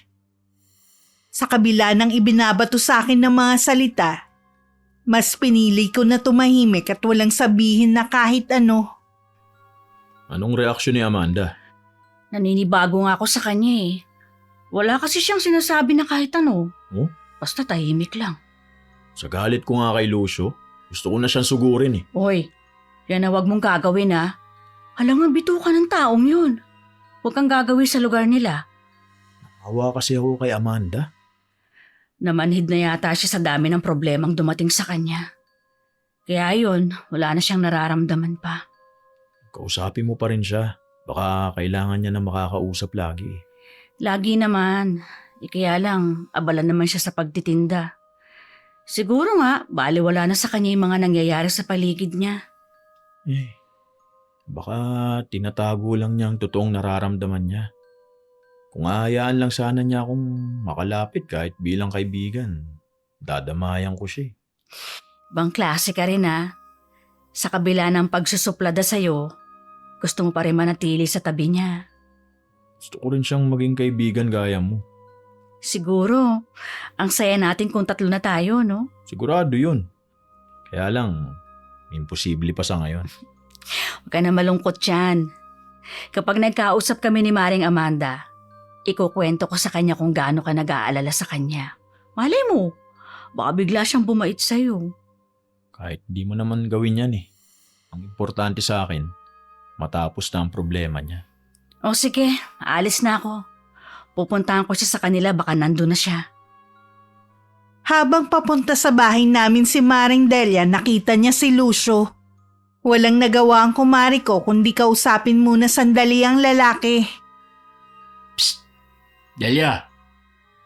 Sa kabila ng ibinabato sa akin ng mga salita, mas pinili ko na tumahimik at walang sabihin na kahit ano. Anong reaksyon ni Amanda? Naninibago nga ako sa kanya Wala kasi siyang sinasabi na kahit ano. Oh? Basta tahimik lang. Sa galit ko nga kay Lucio, gusto ko na siyang sugurin eh. Hoy, yan na wag mong gagawin Alam nga bituka ng taong yun. Huwag kang gagawin sa lugar nila. Awa kasi ako kay Amanda. Namanhid na yata siya sa dami ng problemang dumating sa kanya. Kaya yun, wala na siyang nararamdaman pa. Kausapin mo pa rin siya. Baka kailangan niya na makakausap lagi. Lagi naman. Kaya lang, abala naman siya sa pagtitinda. Siguro nga, baliwala na sa kanya yung mga nangyayari sa paligid niya. Baka tinatago lang niya ang totoong nararamdaman niya. Kung ahayaan lang sana niya akong makalapit kahit bilang kaibigan, dadamayan ko siya. Bang klase ka rin ha. Sa kabila ng pagsusuplada sa'yo, gusto mo pa rin manatili sa tabi niya. Gusto ko rin siyang maging kaibigan gaya mo. Siguro, ang saya natin kung tatlo na tayo, no? Sigurado yun. Kaya lang, imposible pa sa ngayon. Huwag ka na malungkot yan. Kapag nagkausap kami ni Maring Amanda, ikukwento ko sa kanya kung gaano ka nag-aalala sa kanya. Malay mo, baka bigla siyang bumait sa'yo. Kahit di mo naman gawin yan eh. Ang importante sa akin, matapos na ang problema niya. O sige, aalis na ako. Pupuntahan ko siya sa kanila, baka nandun na siya. Habang papunta sa bahay namin si Maring Delia, nakita niya si Lucio. Walang nagawa ang kumari ko kundi kausapin muna sandali ang lalaki. Delia,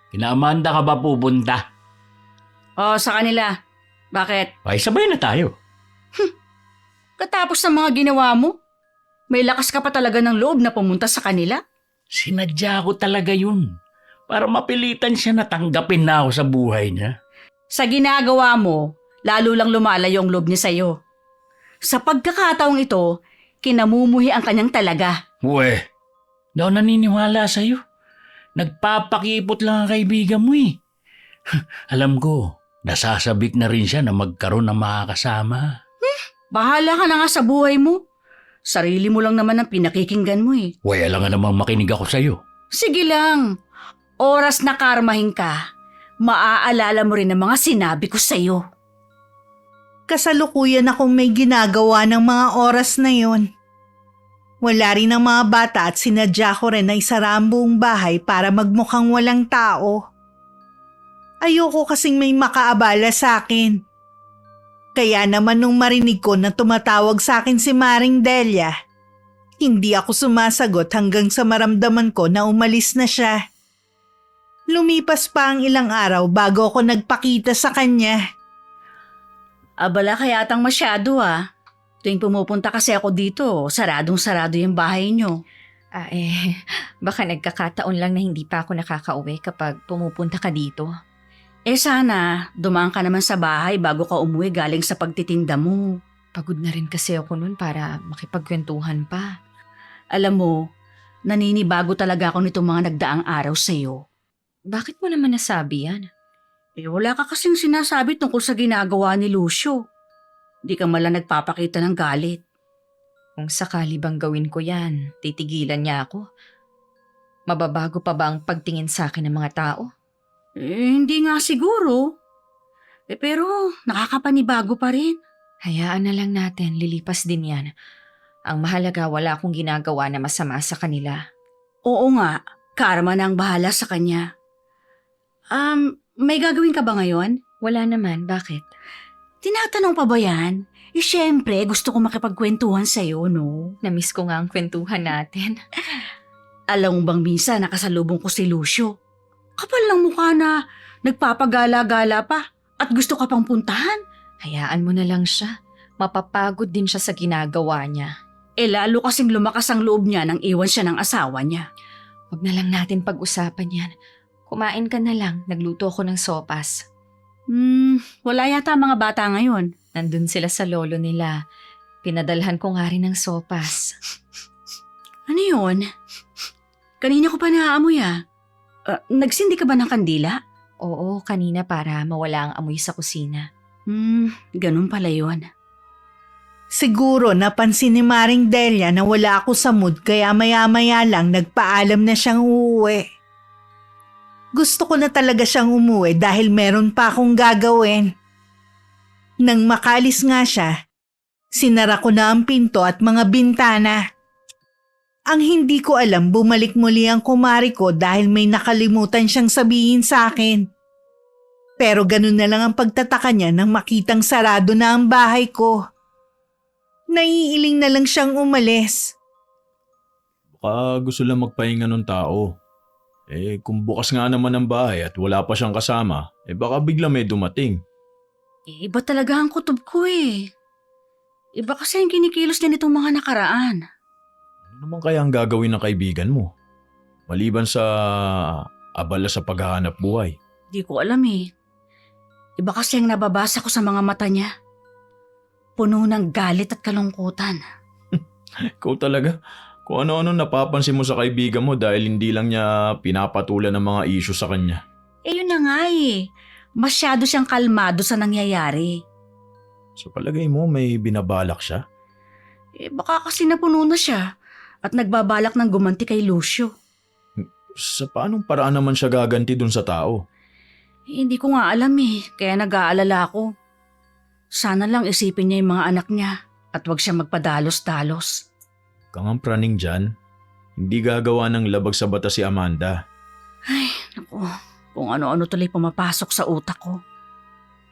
kina Amanda ka ba pupunta? O, sa kanila. Bakit? Ay, sabay na tayo. Katapos ng mga ginawa mo, may lakas ka pa talaga ng loob na pumunta sa kanila? Sinadya ko talaga yun. Para mapilitan siya na tanggapin na ako sa buhay niya. Sa ginagawa mo, lalo lang lumalayo ang loob niya sa'yo. Sa pagkakataong ito, kinamumuhi ang kanyang talaga. Uwe, daw naniniwala sa'yo. Nagpapakipot lang ang kaibigan mo eh. Alam ko, nasasabik na rin siya na magkaroon ng makakasama. Bahala ka na nga sa buhay mo. Sarili mo lang naman ang pinakikinggan mo eh. Uwe, alam nga namang makinig ako sa'yo. Sige lang. Oras na karmahin ka, maaalala mo rin ang mga sinabi ko sa'yo. Kasalukuyan akong may ginagawa ng mga oras na yon. Wala rin ang mga bata at sinadya ko rin na isara ang buong bahay para magmukhang walang tao. Ayoko kasing may makaabala sa akin. Kaya naman nung marinig ko na tumatawag sa akin si Maring Delia, hindi ako sumasagot hanggang sa maramdaman ko na umalis na siya. Lumipas pa ang ilang araw bago ako nagpakita sa kanya. Abala ka yatang masyado ah. Tuwing pumupunta kasi ako dito, saradong-sarado yung bahay niyo. Baka nagkakataon lang na hindi pa ako nakakauwi kapag pumupunta ka dito. Sana, dumaan ka naman sa bahay bago ka umuwi galing sa pagtitinda mo. Pagod na rin kasi ako nun para makipagkwentuhan pa. Alam mo, naninibago talaga ako nitong mga nagdaang araw sa'yo. Bakit mo naman nasabi yan? Wala ka kasing sinasabi tungkol sa ginagawa ni Lucio. Di ka malang nagpapakita ng galit. Kung sakali bang gawin ko yan, titigilan niya ako. Mababago pa ba ang pagtingin sa akin ng mga tao? Hindi nga siguro. Pero nakakapanibago pa rin. Hayaan na lang natin, lilipas din yan. Ang mahalaga wala akong ginagawa na masama sa kanila. Oo nga, karma na ang bahala sa kanya. May gagawin ka ba ngayon? Wala naman, bakit? Tinatanong pa ba yan? Siyempre, gusto ko makipagkwentuhan sa'yo, no? Namiss ko nga ang kwentuhan natin. Alam mo bang minsan nakasalubong ko si Lucio? Kapal lang mukha na nagpapagala-gala pa at gusto ka pang puntahan. Hayaan mo na lang siya. Mapapagod din siya sa ginagawa niya. Lalo kasing lumakas ang loob niya nang iwan siya ng asawa niya. Huwag na lang natin pag-usapan yan. Kumain ka na lang. Nagluto ako ng sopas. Wala yata mga bata ngayon. Nandun sila sa lolo nila. Pinadalhan ko nga rin ng sopas. Ano yun? Kanina ko pa naaamoy nagsindi ka ba ng kandila? Oo, kanina para mawala ang amoy sa kusina. Ganun pala yun. Siguro napansin ni Maring Delia na wala ako sa mood kaya maya-maya lang nagpaalam na siyang uuwi. Gusto ko na talaga siyang umuwi dahil meron pa akong gagawin. Nang makalis nga siya, sinara ko na ang pinto at mga bintana. Ang hindi ko alam, bumalik muli ang kumari ko dahil may nakalimutan siyang sabihin sa akin. Pero ganun na lang ang pagtataka niya nang makitang sarado na ang bahay ko. Naiiling na lang siyang umalis. Baka gusto lang magpahinga ng tao. Kung bukas nga naman ang bahay at wala pa siyang kasama, baka bigla may dumating. Iba talaga ang kutob ko Iba kasi ang kinikilos niya nitong mga nakaraan. Ano naman kaya ang gagawin ng kaibigan mo? Maliban sa abala sa paghahanap buhay. Di ko alam Iba kasi ang nababasa ko sa mga mata niya. Puno ng galit at kalungkutan. Ikaw talaga. Kung ano-ano napapansin mo sa kaibigan mo dahil hindi lang niya pinapatulan ng mga issue sa kanya. Yun na nga eh. Masyado siyang kalmado sa nangyayari. Sa palagay mo, may binabalak siya? Baka kasi napuno na siya at nagbabalak ng gumanti kay Lucio. Sa paanong paraan naman siya gaganti dun sa tao? Hindi ko nga alam eh, kaya nag-aalala ako. Sana lang isipin niya yung mga anak niya at wag siya magpadalos-dalos. Kang praning dyan, hindi gagawa ng labag sa bata si Amanda. Ay, naku, kung ano-ano tuloy pumapasok sa utak ko.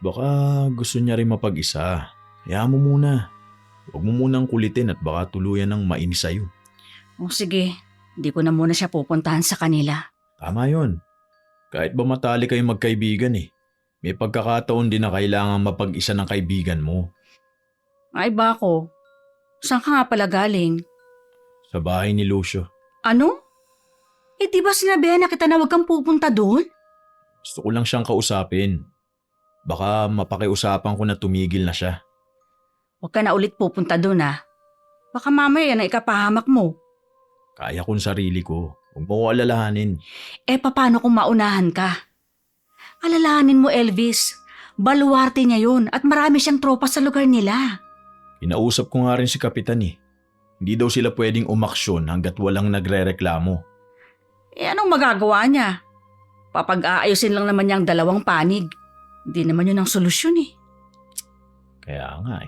Baka gusto niya rin mapag-isa. Hayaan mo muna. Huwag mo munang kulitin at baka tuluyan ng mainis sa'yo. O sige, hindi ko na muna siya pupuntahan sa kanila. Tama yon. Kahit ba matali kayong magkaibigan may pagkakataon din na kailangan mapag-isa ng kaibigan mo. Ay bako, saan ka nga pala galing? Sa bahay ni Lucio. Ano? Di ba sinabihan na kita na huwag kang pupunta doon? Gusto ko lang siyang kausapin. Baka mapakiusapan ko na tumigil na siya. Huwag ka na ulit pupunta doon ah. Baka mamaya na ikapahamak mo. Kaya kong sarili ko. Huwag mo ko alalahanin. Paano kung maunahan ka? Alalahanin mo Elvis, baluarte niya yun at marami siyang tropa sa lugar nila. Inausap ko nga rin si Kapitan Hindi daw sila pwedeng umaksyon hanggat walang nagrereklamo. Anong magagawa niya? Papag-aayusin lang naman niya ang dalawang panig. Hindi naman yun ang solusyon eh. Kaya nga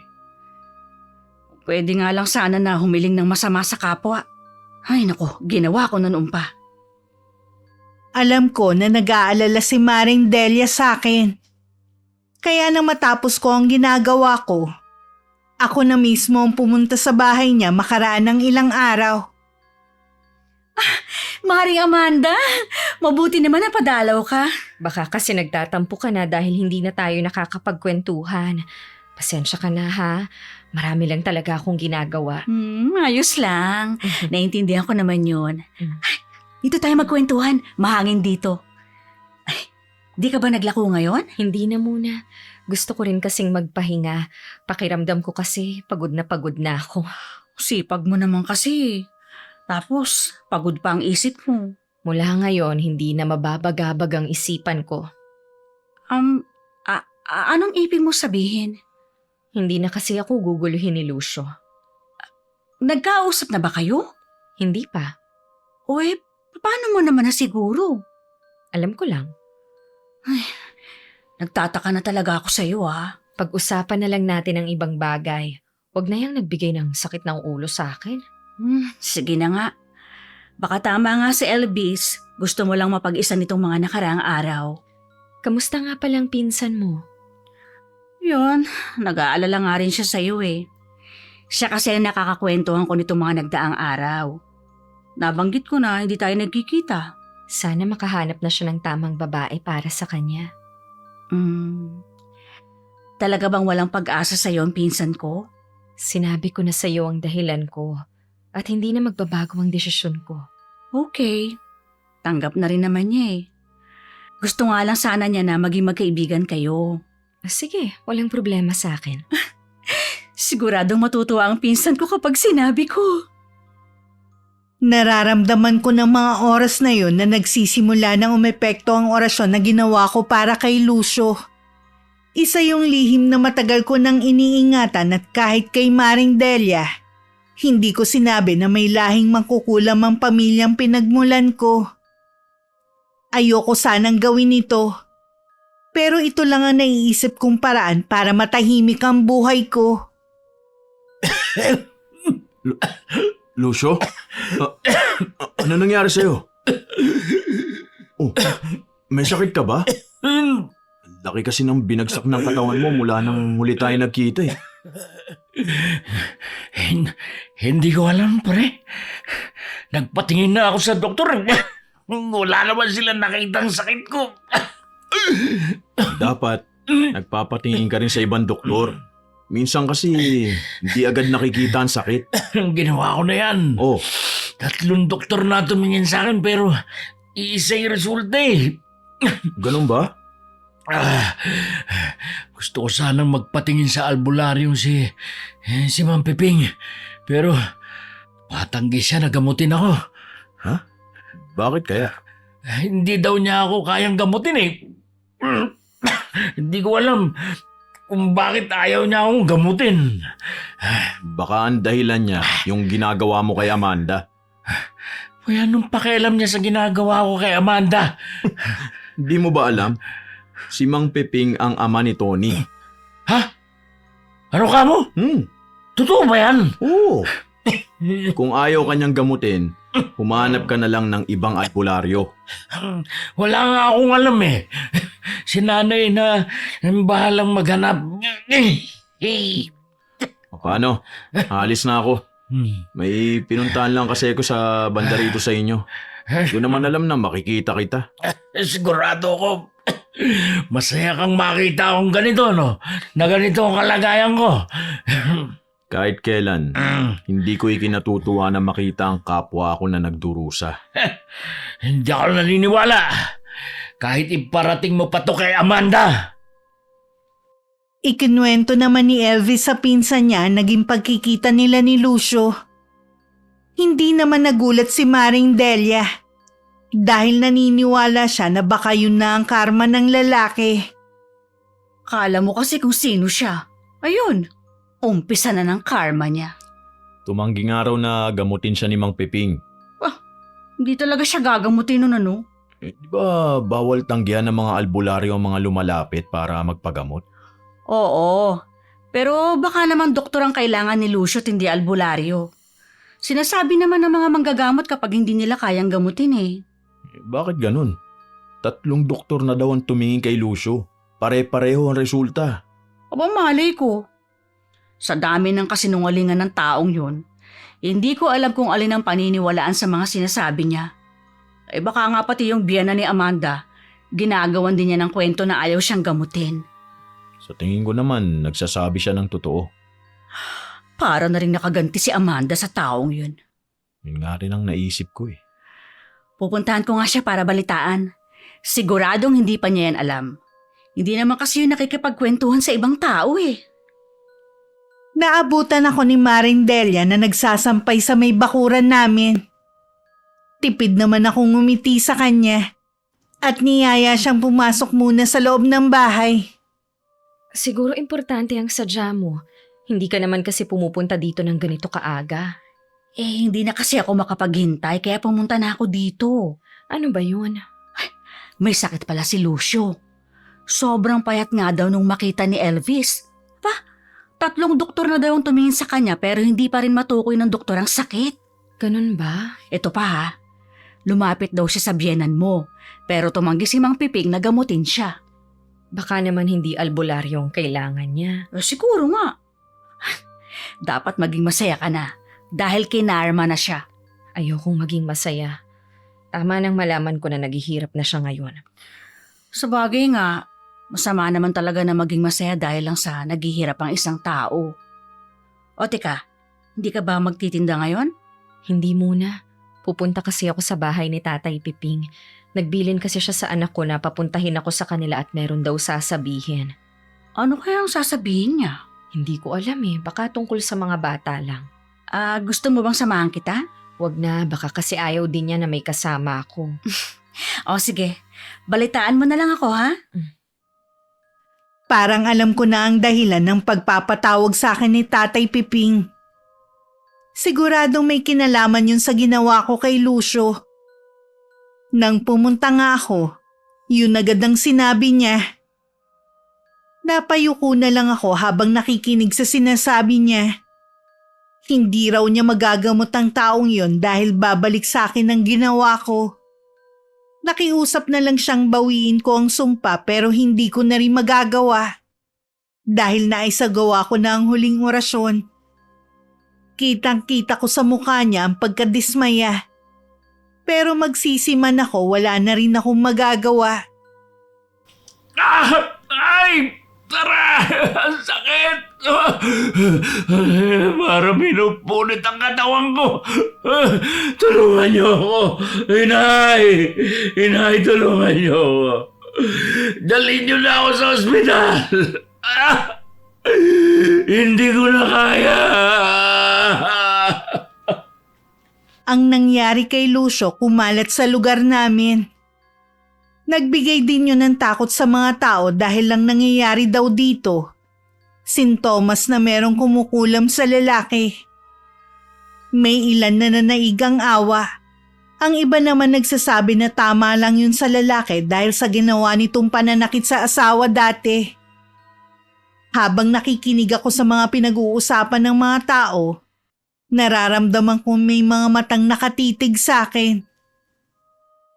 Pwede nga lang sana na humiling ng masama sa kapwa. Ay nako, ginawa ko na noon pa. Alam ko na nag-aalala si Maring Delia sa akin. Kaya nang matapos ko ang ginagawa ko, ako na mismo ang pumunta sa bahay niya makaraan ng ilang araw. Maring Amanda, mabuti naman na padalaw ka. Baka kasi nagtatampo ka na dahil hindi na tayo nakakapagkwentuhan. Pasensya ka na ha. Marami lang talaga akong ginagawa. Ayos lang. Naintindihan ko naman yun. Mm. Ay, dito tayo magkwentuhan. Mahangin dito. Ay, di ka ba naglako ngayon? Hindi na muna. Gusto ko rin kasing magpahinga. Pakiramdam ko kasi pagod na ako. Sipag mo naman kasi. Tapos, pagod pa ang isip mo. Mula ngayon, hindi na mababagabag ang isipan ko. Anong ibig mo sabihin? Hindi na kasi ako guguluhin ni Lucio. Nagkausap na ba kayo? Hindi pa. O paano mo naman na siguro? Alam ko lang. Nagtataka na talaga ako sa iyo ah. Pag-usapan na lang natin ang ibang bagay. Huwag na yang nagbigay ng sakit ng ulo sa akin. Sige na nga. Baka tama nga si Elvis. Gusto mo lang mapag-isa nitong mga nakaraang araw. Kamusta nga palang pinsan mo? Yun, nag-aalala nga rin siya sa iyo eh. Siya kasi ang nakakakwentuhan ko nitong mga nagdaang araw. Nabanggit ko na hindi tayo nagkikita. Sana makahanap na siya ng tamang babae para sa kanya. Talaga bang walang pag-asa sa iyo ang pinsan ko? Sinabi ko na sa iyo ang dahilan ko at hindi na magbabago ang desisyon ko. Okay, tanggap na rin naman niya eh. Gusto nga lang sana niya na maging magkaibigan kayo. Sige, walang problema sa akin. Siguradong matutuwa ang pinsan ko kapag sinabi ko. Nararamdaman ko ng mga oras na yun na nagsisimula ng umepekto ang orasyon na ginawa ko para kay Lucio. Isa yung lihim na matagal ko nang iniingatan at kahit kay Maring Delia, hindi ko sinabi na may lahing mangkukulam ang pamilyang pinagmulan ko. Ayoko sanang gawin ito. Pero ito lang ang naiisip kong paraan para matahimik ang buhay ko. Lucio? Ano nangyari sa'yo? Oh, may sakit ka ba? Laki kasi ng binagsak ng katawan mo mula nang huli tayo nagkita eh. Hindi ko alam, pre. Nagpatingin na ako sa doktor. Wala naman sila nakitang sakit ko. Dapat, nagpapatingin ka rin sa ibang doktor. Minsan kasi, hindi agad nakikita ang sakit. Ginawa ko na yan. Oh, 3 doktor na tumingin sa akin pero iisa yung resulta eh. ganun ba? Gusto ko sanang magpatingin sa albularyong si Mang Piping. Pero patanggi siya na gamutin ako. Bakit kaya? Hindi daw niya ako kayang gamutin eh. Hindi ko alam kung bakit ayaw niya akong gamutin. Baka ang dahilan niya yung ginagawa mo kay Amanda. Kaya anong pakialam niya sa ginagawa ko kay Amanda? Di mo ba alam? Si Mang Piping ang ama ni Tony. Ha? Ano ka mo? Totoo ba yan? Oo. Kung ayaw kanyang gamutin, humanap ka na lang ng ibang albularyo. Wala nga akong alam eh. Si nanay na bahalang maghanap. O paano? Alis na ako. May pinuntahan lang kasi ako sa banda rito sa inyo. Hindi ko naman alam na makikita kita. Sigurado ko. Masaya kang makita akong ganito, no? Na ganito ang kalagayan ko. Kahit kailan, hindi ko ikinatutuwa na makita ang kapwa ko na nagdurusa. Hindi ako naniniwala. Kahit iparating mo pa to kay Amanda. Ikinuwento naman ni Elvis sa pinsan niya naging pagkikita nila ni Lucio. Hindi naman nagulat si Maring Delia dahil naniniwala siya na baka yun na ang karma ng lalaki. Kala mo kasi kung sino siya. Ayun, umpisa na ng karma niya. Tumanggi nga raw na gamutin siya ni Mang Piping. Hindi talaga siya gagamutin nun ano. Di ba bawal tanggihan ng mga albularyo ang mga lumalapit para magpagamot? Oo, pero baka naman doktor ang kailangan ni Lucio at hindi albularyo. Sinasabi naman ng mga manggagamot kapag hindi nila kayang gamutin eh. Bakit ganun? 3 doktor na daw ang tumingin kay Lucio. Pare-pareho ang resulta. Aba malay ko. Sa dami ng kasinungalingan ng taong yun, hindi ko alam kung alin ang paniniwalaan sa mga sinasabi niya. Eh baka nga pati yung biyana ni Amanda, ginagawan din niya ng kwento na ayaw siyang gamutin. Sa tingin ko naman, nagsasabi siya ng totoo. Para na rin nakaganti si Amanda sa taong yun. Yun nga rin ang naisip ko eh. Pupuntahan ko nga siya para balitaan. Siguradong hindi pa niya yan alam. Hindi naman kasi yun nakikipagkwentuhan sa ibang tao eh. Naabutan ako ni Maring Delia na nagsasampay sa may bakuran namin. Tipid naman akong ngumiti sa kanya at niyaya siyang pumasok muna sa loob ng bahay. Siguro importante ang sadya mo. Hindi ka naman kasi pumupunta dito ng ganito kaaga. Eh hindi na kasi ako makapaghintay kaya pumunta na ako dito. Ano ba yun? May sakit pala si Lucio. Sobrang payat nga daw nung makita ni Elvis. 3 doktor na daw ang tumingin sa kanya pero hindi pa rin matukoy ng doktor ang sakit. Ganun ba? Ito pa ha, lumapit daw siya sa biyenan mo pero tumanggi si Mang Piping na gamutin siya. Baka naman hindi albularyo ang kailangan niya. Siguro nga. Dapat maging masaya ka na dahil kinarma na siya. Ayokong maging masaya. Tama nang malaman ko na naghihirap na siya ngayon. Sa bagay nga, masama naman talaga na maging masaya dahil lang sa naghihirap ang isang tao. O teka, hindi ka ba magtitinda ngayon? Hindi muna. Pupunta kasi ako sa bahay ni Tatay Piping. Nagbilin kasi siya sa anak ko na papuntahin ako sa kanila at meron daw sasabihin. Ano kaya ang sasabihin niya? Hindi ko alam eh. Baka tungkol sa mga bata lang. Gusto mo bang samahan kita? Wag na. Baka kasi ayaw din niya na may kasama ako. O sige, balitaan mo na lang ako ha? Parang alam ko na ang dahilan ng pagpapatawag sa akin ni Tatay Piping. Siguradong may kinalaman yun sa ginawa ko kay Lucio. Nang pumunta nga ako, yun agad ang sinabi niya. Napayuko na lang ako habang nakikinig sa sinasabi niya. Hindi raw niya magagamot ang taong yon dahil babalik sa akin ang ginawa ko. Nakiusap na lang siyang bawiin ko ang sumpa pero hindi ko na rin magagawa. Dahil naisagawa ko na ang huling orasyon. Kitang-kita ko sa mukha niya ang pagkadismaya. Pero magsisiman ako, wala na rin akong magagawa. Ay! Tara! Ang sakit! Para pinupunit ang katawan ko. Tulungan niyo ako. Inay! Inay, tulungan niyo ako. Dalhin niyo na ako sa ospital! Hindi ko na kaya! Ang nangyari kay Lucio kumalat sa lugar namin. Nagbigay din yun ng takot sa mga tao dahil lang nangyayari daw dito. Sintomas na merong kumukulam sa lalaki. May ilan na nanaigang awa. Ang iba naman nagsasabi na tama lang yun sa lalaki dahil sa ginawa nitong pananakit sa asawa dati. Habang nakikinig ako sa mga pinag-uusapan ng mga tao, nararamdaman kong may mga matang nakatitig sa akin.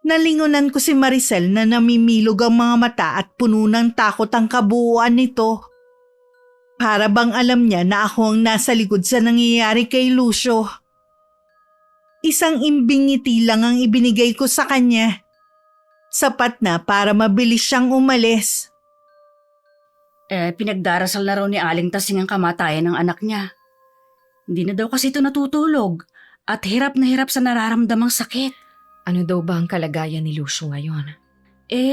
Nalingunan ko si Maricel na namimilog ang mga mata at puno ng takot ang kabuuan nito. Para bang alam niya na ako ang nasa likod sa nangyayari kay Lucio. Isang imbing ngiti lang ang ibinigay ko sa kanya. Sapat na para mabilis siyang umalis. Pinagdarasal na raw ni Aling Tasing ang kamatayan ng anak niya. Hindi na daw kasi ito natutulog at hirap na hirap sa nararamdamang sakit. Ano daw ba ang kalagayan ni Lucio ngayon?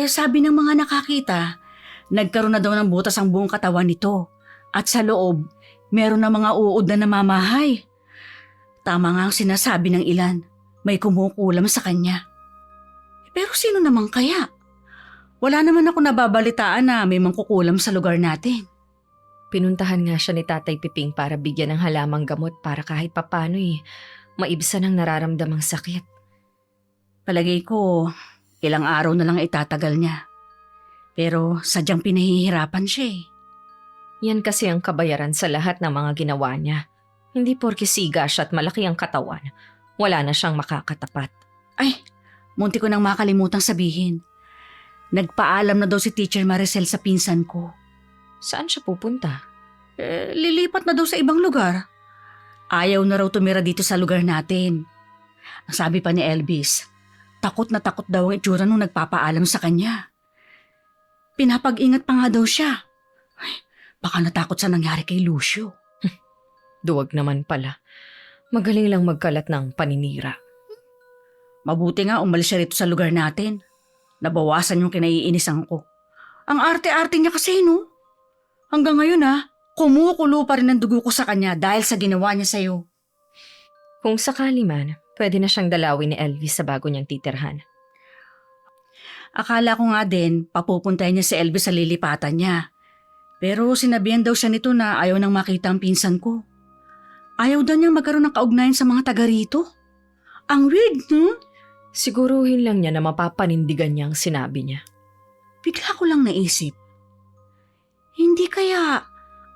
Sabi ng mga nakakita, nagkaroon na daw ng butas ang buong katawan nito. At sa loob, meron na mga uod na namamahay. Tama nga ang sinasabi ng ilan, may kumukulam sa kanya. Pero sino naman kaya? Wala naman ako nababalitaan na may mangkukulam sa lugar natin. Pinuntahan nga siya ni Tatay Piping para bigyan ng halamang gamot para kahit papano maibsan ang nararamdamang sakit. Palagay ko, ilang araw na lang itatagal niya. Pero sadyang pinahihirapan siya eh. Yan kasi ang kabayaran sa lahat ng mga ginawa niya. Hindi porke siga siya at malaki ang katawan, wala na siyang makakatapat. Ay, munti ko nang makalimutang sabihin. Nagpaalam na daw si Teacher Maricel sa pinsan ko. Saan siya pupunta? Lilipat na daw sa ibang lugar. Ayaw na raw tumira dito sa lugar natin. Ang sabi pa ni Elvis, takot na takot daw ang itsura nung nagpapaalam sa kanya. Pinapag-ingat pa nga daw siya. Ay, baka natakot sa nangyari kay Lucio. Duwag naman pala. Magaling lang magkalat ng paninira. Mabuti nga umalis siya rito sa lugar natin. Nabawasan yung kinaiinisan ko. Ang arte-arte niya kasi, no? Hanggang ngayon kumukulo pa rin ang dugo ko sa kanya dahil sa ginawa niya sa'yo. Kung sakali man, pwede na siyang dalawin ni Elvis sa bago niyang titirhan. Akala ko nga din, papupuntahin niya si Elvis sa lilipatan niya. Pero sinabihan daw siya nito na ayaw nang makita ang pinsan ko. Ayaw daw niyang magkaroon ng kaugnayan sa mga taga rito. Ang weird, no? Siguruhin lang niya na mapapanindigan niya ang sinabi niya. Bigla ko lang naisip. Hindi kaya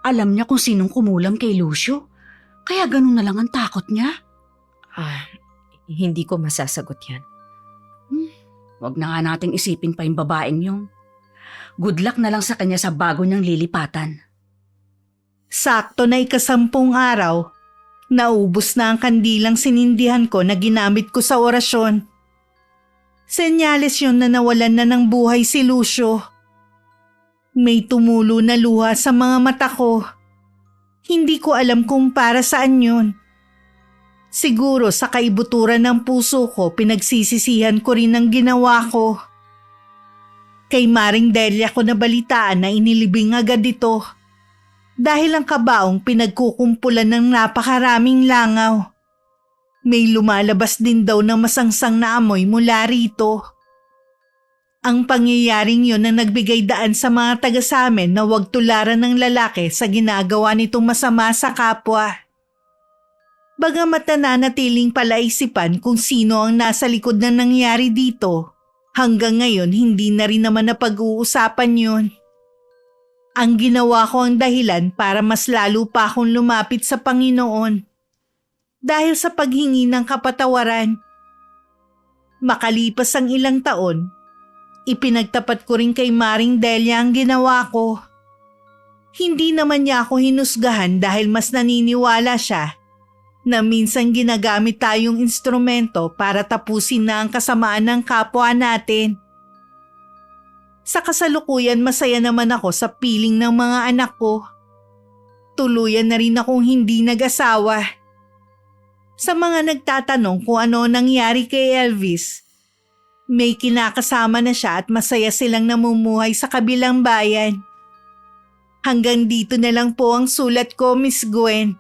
alam niya kung sinong kumulam kay Lucio? Kaya ganun na lang ang takot niya? Hindi ko masasagot yan. Wag na nga nating isipin pa yung babaeng yung. Good luck na lang sa kanya sa bago niyang lilipatan. Sakto na 10 araw, naubos na ang kandilang sinindihan ko na ginamit ko sa orasyon. Senyales yun na nawalan na ng buhay si Lucio. May tumulo na luha sa mga mata ko. Hindi ko alam kung para saan yun. Siguro sa kaibuturan ng puso ko pinagsisisihan ko rin ang ginawa ko. Kay Maring Delia ko nabalitaan na inilibing agad ito. Dahil ang kabaong pinagkukumpulan ng napakaraming langaw. May lumalabas din daw na masangsang na amoy mula rito. Ang pangyayaring yun ang nagbigay daan sa mga taga sa amin na huwag tularan ng lalaki sa ginagawa nitong masama sa kapwa. Bagamat nananatiling palaisipan kung sino ang nasa likod ng nangyari dito, hanggang ngayon hindi na rin naman napag-uusapan yun. Ang ginawa ko ang dahilan para mas lalo pa akong lumapit sa Panginoon. Dahil sa paghingi ng kapatawaran. Makalipas ang ilang taon, ipinagtapat ko rin kay Maring Delia ang ginawa ko. Hindi naman niya ako hinusgahan dahil mas naniniwala siya na minsan ginagamit tayong instrumento para tapusin na ang kasamaan ng kapwa natin. Sa kasalukuyan masaya naman ako sa piling ng mga anak ko. Tuluyan na rin akong hindi nag-asawa. Sa mga nagtatanong kung ano nangyari kay Elvis, May kinakasama na siya at masaya silang namumuhay sa kabilang bayan. Hanggang dito na lang po ang sulat ko, Miss Gwen.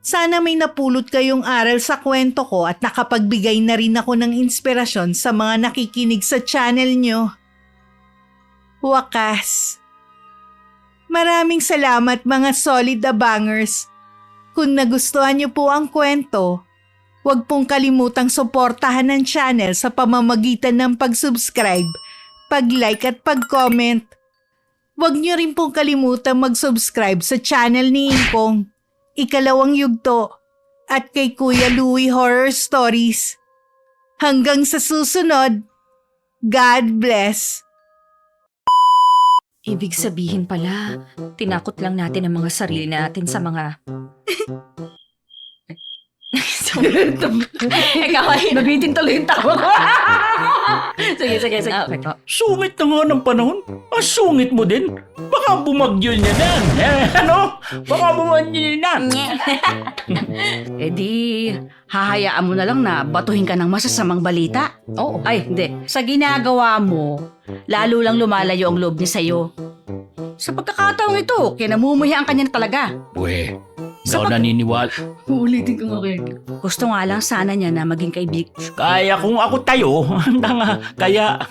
Sana may napulot kayong aral sa kwento ko at nakapagbigay na rin ako ng inspirasyon sa mga nakikinig sa channel nyo. Wakas. Maraming salamat mga solid abangers. Kung nagustuhan niyo po ang kwento, huwag pong kalimutang suportahan ang channel sa pamamagitan ng pag-subscribe, pag-like at pag-comment. Huwag niyo rin pong kalimutang mag-subscribe sa channel ni Impong, Ikalawang Yugto, at kay Kuya Louie Horror Stories. Hanggang sa susunod, God bless! Ibig sabihin pala, tinakot lang natin ang mga sarili natin sa mga... Ikaw ay nabitin tuloy yung tawa ko. Sige. Okay po. Sungit na nga ng panahon. Ang sungit mo din. Baka bumagyo niya na. Ano? Baka bumagyo niya na. Eh di, hahayaan mo na lang na batuhin ka ng masasamang balita. Oo. Ay, hindi. Sa ginagawa mo, lalo lang lumalayo ang loob niya sa'yo. Sa pagkakataong ito, kinamumuhian ka niya na talaga. Uwe, hindi ako naniniwala. Uulitin ko nga. Gusto nga lang sana niya na maging kaibig. Kaya kung ako tayo, kaya